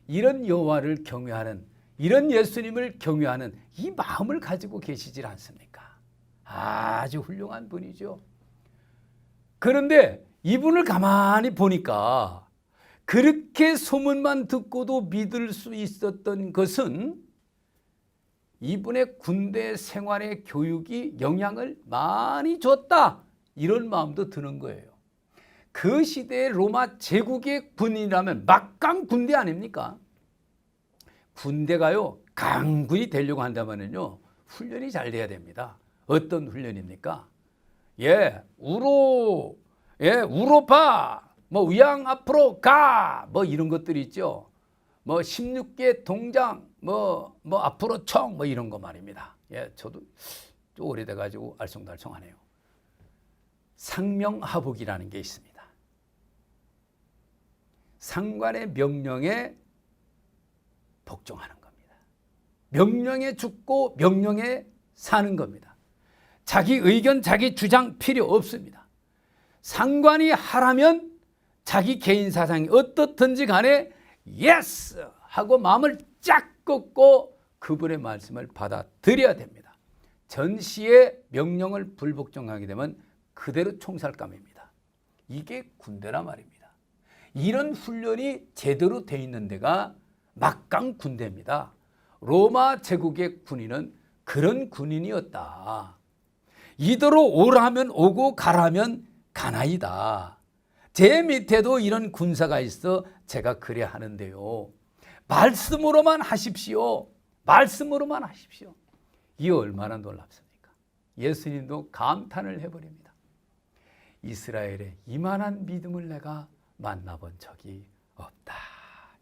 [SPEAKER 1] 이런 여호와를 경외하는 이런 예수님을 경외하는 이 마음을 가지고 계시질 않습니까? 아주 훌륭한 분이죠. 그런데 이분을 가만히 보니까 그렇게 소문만 듣고도 믿을 수 있었던 것은 이분의 군대 생활의 교육이 영향을 많이 줬다. 이런 마음도 드는 거예요. 그 시대의 로마 제국의 군인이라면 막강 군대 아닙니까? 군대가요 강군이 되려고 한다면요 훈련이 잘 돼야 됩니다. 어떤 훈련입니까? 우로파 위양 앞으로 가 이런 것들이 있죠. 16개 동장 앞으로 총 이런 거 말입니다. 저도 좀 오래돼 가지고 알쏭달쏭하네요. 상명하복이라는 게 있습니다. 상관의 명령에 복종하는 겁니다. 명령에 죽고 명령에 사는 겁니다. 자기 의견, 자기 주장 필요 없습니다. 상관이 하라면 자기 개인 사상이 어떻든지 간에 예스 하고 마음을 쫙 꺾고 그분의 말씀을 받아들여야 됩니다. 전시의 명령을 불복종하게 되면 그대로 총살감입니다. 이게 군대란 말입니다. 이런 훈련이 제대로 돼 있는 데가 막강 군대입니다. 로마 제국의 군인은 그런 군인이었다. 이대로 오라면 오고 가라면 가나이다. 제 밑에도 이런 군사가 있어 제가 그래야 하는데요. 말씀으로만 하십시오. 말씀으로만 하십시오. 이 얼마나 놀랍습니까? 예수님도 감탄을 해버립니다. 이스라엘의 이만한 믿음을 내가 만나본 적이 없다.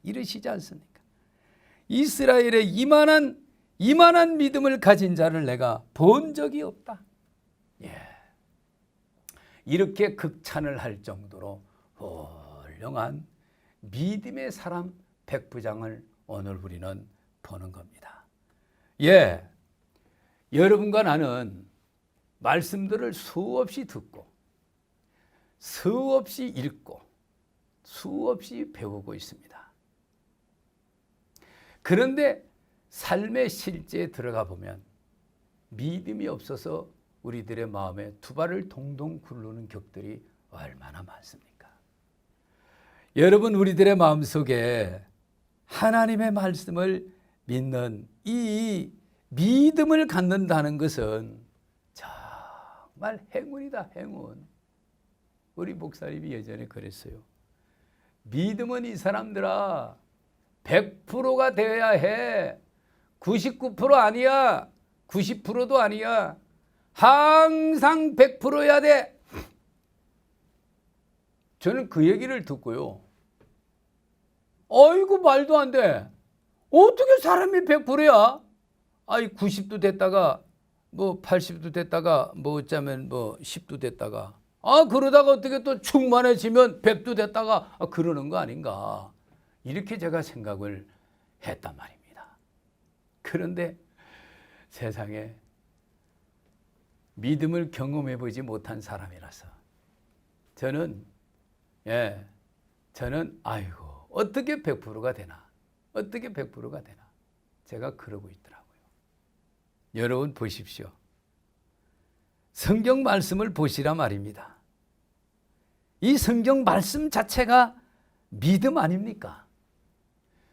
[SPEAKER 1] 이러시지 않습니까? 이스라엘의 이만한 믿음을 가진 자를 내가 본 적이 없다. 이렇게 극찬을 할 정도로 훌륭한 믿음의 사람 백부장을 오늘 우리는 보는 겁니다. 여러분과 나는 말씀들을 수없이 듣고 수없이 읽고 수없이 배우고 있습니다. 그런데 삶의 실제에 들어가 보면 믿음이 없어서 우리들의 마음에 두 발을 동동 굴르는 격들이 얼마나 많습니까? 여러분, 우리들의 마음속에 하나님의 말씀을 믿는 이 믿음을 갖는다는 것은 정말 행운이다, 행운. 우리 목사님이 예전에 그랬어요. 믿음은 이 사람들아 100%가 되어야 해. 99% 아니야. 90%도 아니야. 항상 100%여야 돼. 저는 그 얘기를 듣고요. 어이구 말도 안 돼. 어떻게 사람이 100%야? 아이 90도 됐다가 뭐 80도 됐다가 뭐 어쩌면 뭐 10도 됐다가 그러다가 어떻게 또 충만해지면 100도 됐다가 그러는 거 아닌가. 이렇게 제가 생각을 했단 말입니다. 그런데 세상에 믿음을 경험해 보지 못한 사람이라서 저는 아이고 어떻게 100%가 되나? 어떻게 100%가 되나? 제가 그러고 있더라고요. 여러분 보십시오. 성경 말씀을 보시라 말입니다. 이 성경 말씀 자체가 믿음 아닙니까?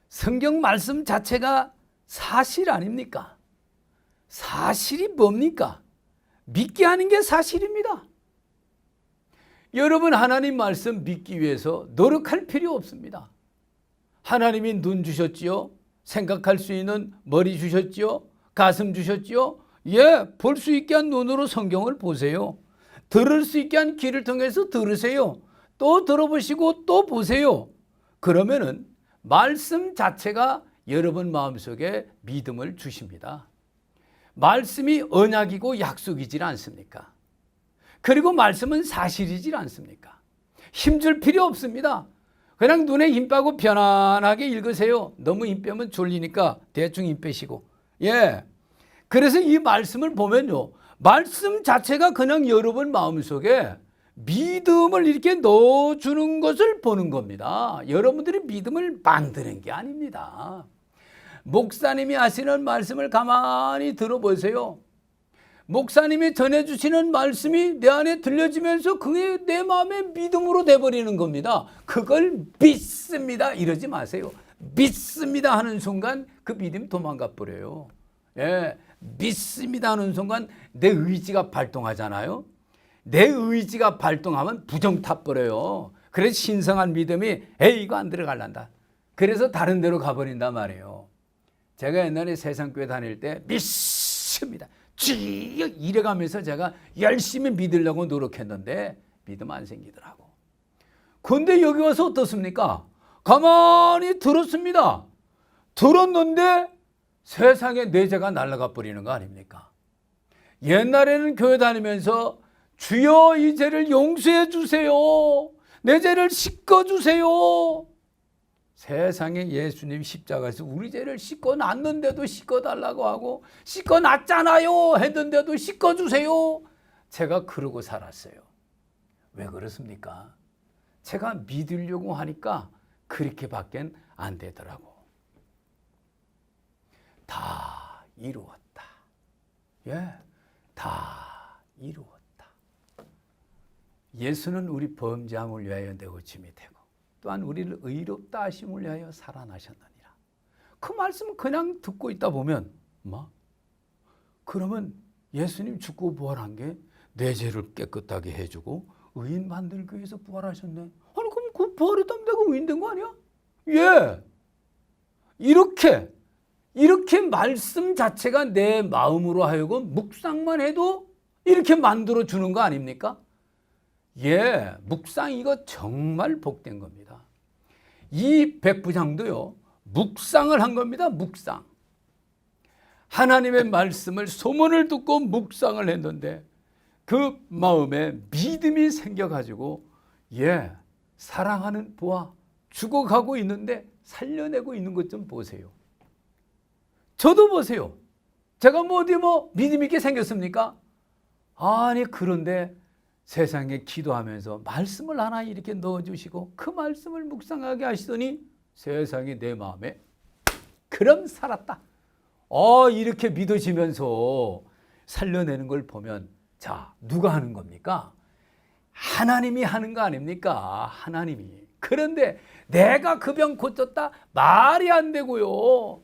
[SPEAKER 1] 성경 말씀 자체가 사실 아닙니까? 사실이 뭡니까? 믿게 하는 게 사실입니다. 여러분 하나님 말씀 믿기 위해서 노력할 필요 없습니다. 하나님이 눈 주셨지요? 생각할 수 있는 머리 주셨지요? 가슴 주셨지요? 볼 수 있게 한 눈으로 성경을 보세요. 들을 수 있게 한 귀를 통해서 들으세요. 또 들어보시고 또 보세요. 그러면은 말씀 자체가 여러분 마음속에 믿음을 주십니다. 말씀이 언약이고 약속이질 않습니까? 그리고 말씀은 사실이질 않습니까? 힘줄 필요 없습니다. 그냥 눈에 힘 빼고 편안하게 읽으세요. 너무 힘 빼면 졸리니까 대충 힘 빼시고. 그래서 이 말씀을 보면요. 말씀 자체가 그냥 여러분 마음속에 믿음을 이렇게 넣어주는 것을 보는 겁니다. 여러분들이 믿음을 만드는 게 아닙니다. 목사님이 하시는 말씀을 가만히 들어보세요. 목사님이 전해주시는 말씀이 내 안에 들려지면서 그게 내 마음의 믿음으로 돼버리는 겁니다. 그걸 믿습니다 이러지 마세요. 믿습니다 하는 순간 그 믿음 도망가 버려요. 믿습니다 하는 순간 내 의지가 발동하잖아요. 내 의지가 발동하면 부정 타버려요. 그래서 신성한 믿음이 이거 안 들어갈란다. 그래서 다른 데로 가버린단 말이에요. 제가 옛날에 세상교회 다닐 때 믿습니다 쥐 이래가면서 제가 열심히 믿으려고 노력했는데 믿음 안 생기더라고. 근데 여기 와서 어떻습니까? 가만히 들었습니다. 들었는데 세상에 내 죄가 날아가 버리는 거 아닙니까? 옛날에는 교회 다니면서 주여 이 죄를 용서해 주세요. 내 죄를 씻어 주세요. 세상에 예수님 십자가에서 우리 죄를 씻어놨는데도 씻어달라고 하고 씻어놨잖아요 했는데도 씻어주세요. 제가 그러고 살았어요. 왜 그렇습니까? 제가 믿으려고 하니까 그렇게밖에 안 되더라고. 다 이루었다. 다 이루었다. 예수는 우리 범죄함을 위하여 내고침이 되고 또한 우리를 의롭다 하심을 위하여 살아나셨느니라. 그 말씀을 그냥 듣고 있다 보면 그러면 예수님 죽고 부활한 게 내 죄를 깨끗하게 해주고 의인 만들기 위해서 부활하셨네. 아니 그럼 그 부활했다면 내가 의인 된 거 아니야? 이렇게 말씀 자체가 내 마음으로 하여금 묵상만 해도 이렇게 만들어 주는 거 아닙니까? 묵상 이거 정말 복된 겁니다. 이 백부장도요, 묵상을 한 겁니다. 묵상. 하나님의 말씀을 소문을 듣고 묵상을 했는데 그 마음에 믿음이 생겨가지고 사랑하는 부하 죽어가고 있는데 살려내고 있는 것 좀 보세요. 저도 보세요. 제가 어디 믿음 있게 생겼습니까? 아니 그런데 세상에 기도하면서 말씀을 하나 이렇게 넣어주시고 그 말씀을 묵상하게 하시더니 세상에 내 마음에 그럼 살았다. 이렇게 믿어지면서 살려내는 걸 보면 자 누가 하는 겁니까? 하나님이 하는 거 아닙니까? 하나님이. 그런데 내가 그 병 고쳤다? 말이 안 되고요.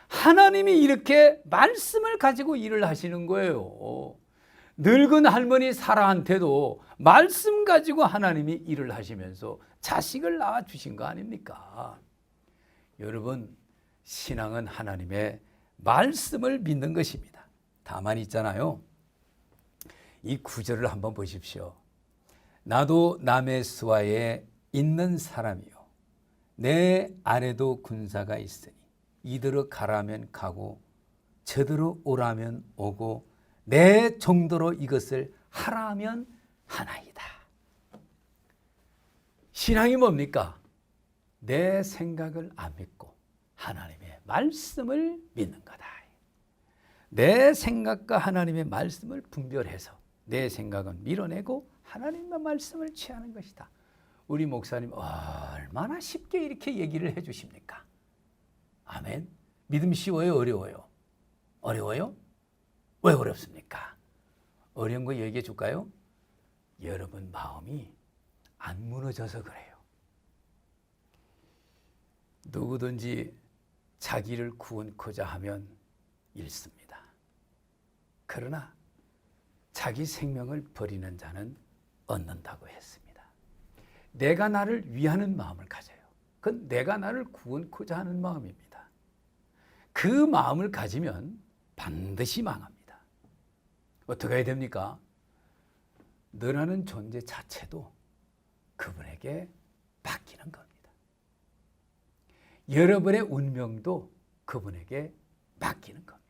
[SPEAKER 1] 하나님이 이렇게 말씀을 가지고 일을 하시는 거예요. 늙은 할머니 사라한테도 말씀 가지고 하나님이 일을 하시면서 자식을 낳아주신 거 아닙니까? 여러분 신앙은 하나님의 말씀을 믿는 것입니다. 다만 있잖아요. 이 구절을 한번 보십시오. 나도 나메스와에 있는 사람이요 내 안에도 군사가 있으니 이들을 가라면 가고 저들을 오라면 오고 내 정도로 이것을 하라면 하나이다. 신앙이 뭡니까? 내 생각을 안 믿고 하나님의 말씀을 믿는 거다. 내 생각과 하나님의 말씀을 분별해서 내 생각은 밀어내고 하나님의 말씀을 취하는 것이다. 우리 목사님 얼마나 쉽게 이렇게 얘기를 해 주십니까? 아멘. 믿음 쉬워요? 어려워요? 어려워요? 왜 어렵습니까? 어려운 거 얘기해 줄까요? 여러분 마음이 안 무너져서 그래요. 누구든지 자기를 구원코자 하면 잃습니다. 그러나 자기 생명을 버리는 자는 얻는다고 했습니다. 내가 나를 위하는 마음을 가져요. 그건 내가 나를 구원코자 하는 마음입니다. 그 마음을 가지면 반드시 망합니다. 어떻게 해야 됩니까? 너라는 존재 자체도 그분에게 맡기는 겁니다. 여러분의 운명도 그분에게 맡기는 겁니다.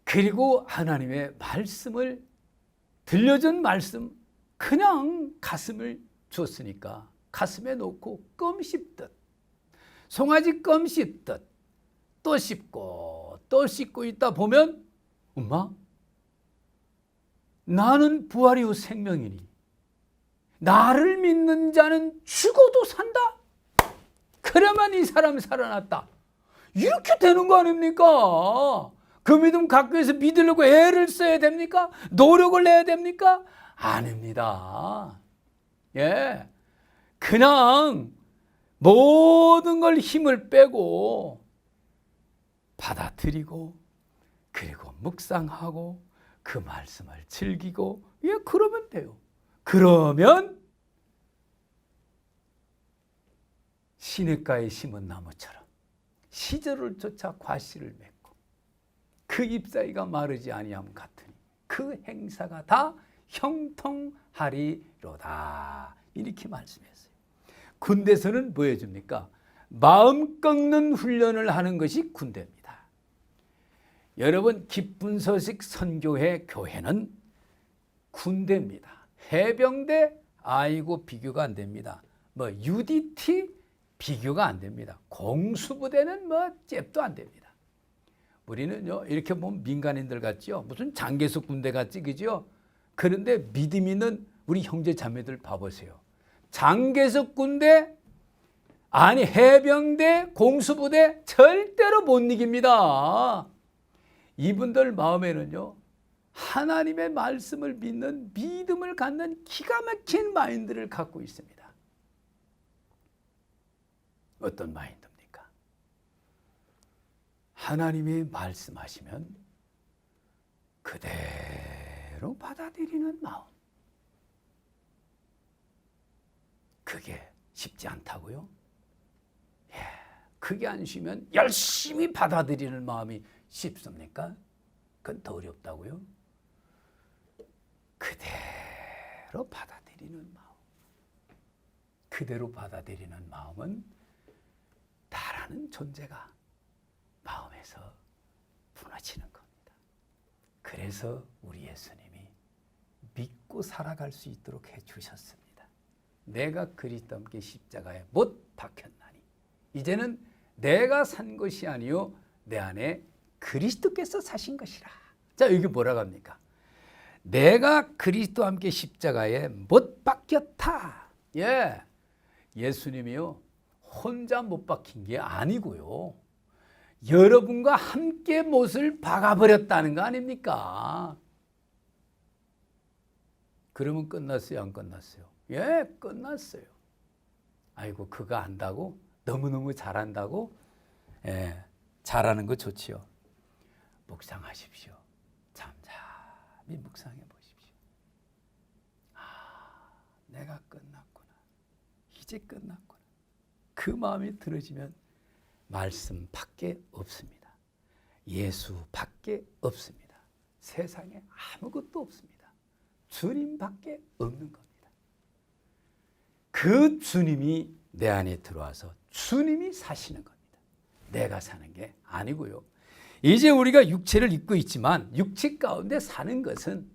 [SPEAKER 1] 그리고 하나님의 말씀을 들려준 말씀 그냥 가슴을 줬으니까 가슴에 놓고 껌 씹듯 송아지 껌 씹듯 또 씹고 또 씹고 있다 보면 엄마 나는 부활이요 생명이니 나를 믿는 자는 죽어도 산다. 그래만 이 사람 살아났다. 이렇게 되는 거 아닙니까? 그 믿음 갖기 위해서 믿으려고 애를 써야 됩니까? 노력을 내야 됩니까? 아닙니다. 예, 그냥 모든 걸 힘을 빼고 받아들이고 그리고 묵상하고 그 말씀을 즐기고 예, 그러면 돼요. 그러면 시냇가에 심은 나무처럼 시절을 쫓아 과실을 맺고 그 잎사귀가 마르지 아니함 같으니 그 행사가 다 형통하리로다. 이렇게 말씀했어요. 군대에서는 뭐 해줍니까? 마음 꺾는 훈련을 하는 것이 군대입니다. 여러분 기쁜 소식 선교회 교회는 군대입니다. 해병대 아이고 비교가 안 됩니다. 뭐 UDT 비교가 안 됩니다. 공수부대는 뭐 잽도 안 됩니다. 우리는요 이렇게 보면 민간인들 같죠. 무슨 장개석 군대 같지 그죠? 그런데 믿음 있는 우리 형제 자매들 봐보세요. 장개석 군대 아니 해병대 공수부대 절대로 못 이깁니다. 이분들 마음에는요 하나님의 말씀을 믿는 믿음을 갖는 기가 막힌 마인드를 갖고 있습니다. 어떤 마인드입니까? 하나님이 말씀하시면 그대로 받아들이는 마음. 그게 쉽지 않다고요? 예, 그게 안 쉬면 열심히 받아들이는 마음이 쉽습니까? 그건 더 어렵다고요? 그대로 받아들이는 마음. 그대로 받아들이는 마음은 나라는 존재가 마음에서 무너지는 겁니다. 그래서 우리 예수님이 믿고 살아갈 수 있도록 해주셨습니다. 내가 그리스도 함께 십자가에 못 박혔나니 이제는 내가 산 것이 아니요 내 안에 그리스도께서 사신 것이라. 자 이게 뭐라고 합니까? 내가 그리스도 함께 십자가에 못 박혔다. 예, 예수님이요 혼자 못 박힌 게 아니고요. 여러분과 함께 못을 박아버렸다는 거 아닙니까? 그러면 끝났어요? 안 끝났어요? 예, 끝났어요. 아이고 그거 안다고? 너무너무 잘한다고? 예, 잘하는 거 좋지요. 묵상하십시오. 잠잠히 묵상해 보십시오. 아, 내가 끝났구나. 이제 끝났구나. 그 마음이 들어지면 말씀 밖에 없습니다. 예수 밖에 없습니다. 세상에 아무것도 없습니다. 주님밖에 없는 겁니다. 그 주님이 내 안에 들어와서 주님이 사시는 겁니다. 내가 사는 게 아니고요. 이제 우리가 육체를 입고 있지만 육체 가운데 사는 것은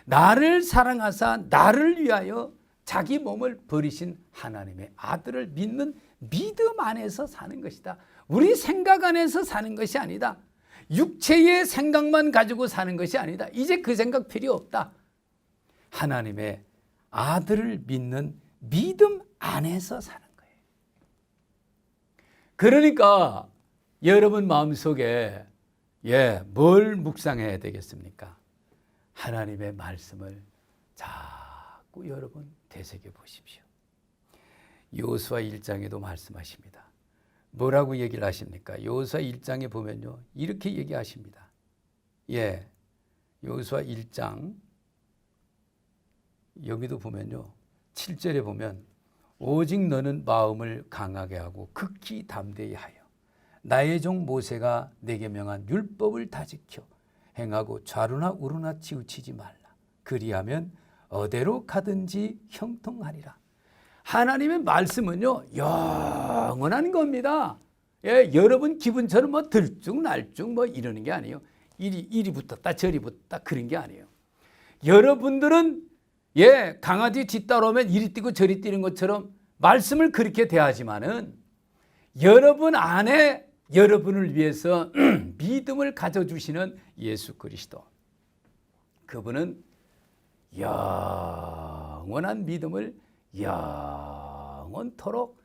[SPEAKER 1] 나를 사랑하사 나를 위하여 자기 몸을 버리신 하나님의 아들을 믿는 믿음 안에서 사는 것이다. 우리 생각 안에서 사는 것이 아니다. 육체의 생각만 가지고 사는 것이 아니다. 이제 그 생각 필요 없다. 하나님의 아들을 믿는 믿음 안에서 사는 거예요. 그러니까 여러분 마음속에 뭘 묵상해야 되겠습니까? 하나님의 말씀을 자꾸 여러분 되새겨 보십시오. 여호수아 1장에도 말씀하십니다. 뭐라고 얘기를 하십니까? 여호수아 1장에 보면요, 이렇게 얘기하십니다. 여호수아 1장 여기도 보면요, 7절에 보면 오직 너는 마음을 강하게 하고 극히 담대히 하여 나의 종 모세가 내게 명한 율법을 다 지켜 행하고 좌루나 우루나 치우치지 말라. 그리하면 어디로 가든지 형통하리라. 하나님의 말씀은요, 영원한 겁니다. 여러분 기분처럼 뭐 들쭉날쭉 뭐 이러는 게 아니에요. 이리 붙었다 저리 붙었다 그런 게 아니에요. 여러분들은 강아지 뒤따라오면 이리 뛰고 저리 뛰는 것처럼 말씀을 그렇게 대하지만은 여러분 안에 여러분을 위해서 믿음을 가져주시는 예수 그리스도, 그분은 영원한 믿음을 영원토록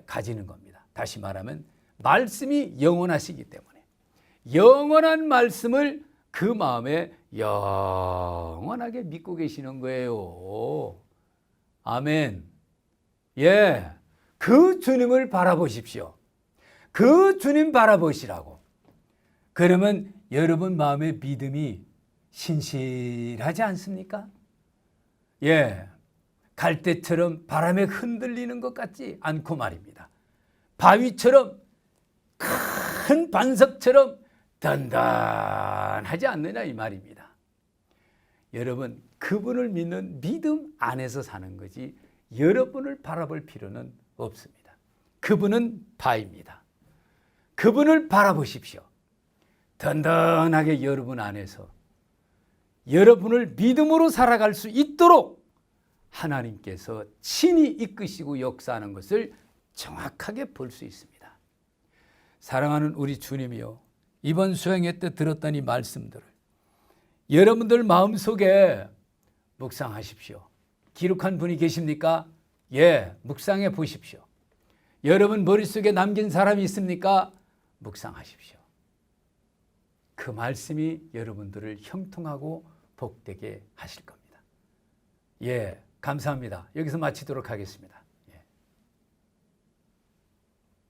[SPEAKER 1] 가지는 겁니다. 다시 말하면 말씀이 영원하시기 때문에 영원한 말씀을 그 마음에 영원하게 믿고 계시는 거예요. 아멘. 그 주님을 바라보십시오. 그 주님 바라보시라고. 그러면 여러분 마음의 믿음이 신실하지 않습니까? 갈대처럼 바람에 흔들리는 것 같지 않고 말입니다. 바위처럼 큰 반석처럼 단단하지 않느냐 이 말입니다. 여러분 그분을 믿는 믿음 안에서 사는 거지 여러분을 바라볼 필요는 없습니다. 그분은 바위입니다. 그분을 바라보십시오. 든든하게 여러분 안에서 여러분을 믿음으로 살아갈 수 있도록 하나님께서 친히 이끄시고 역사하는 것을 정확하게 볼 수 있습니다. 사랑하는 우리 주님이요, 이번 수행회 때 들었던 이 말씀들을 여러분들 마음속에 묵상하십시오. 기록한 분이 계십니까? 묵상해 보십시오. 여러분 머릿속에 남긴 사람이 있습니까? 묵상하십시오. 그 말씀이 여러분들을 형통하고 복되게 하실 겁니다. 감사합니다. 여기서 마치도록 하겠습니다.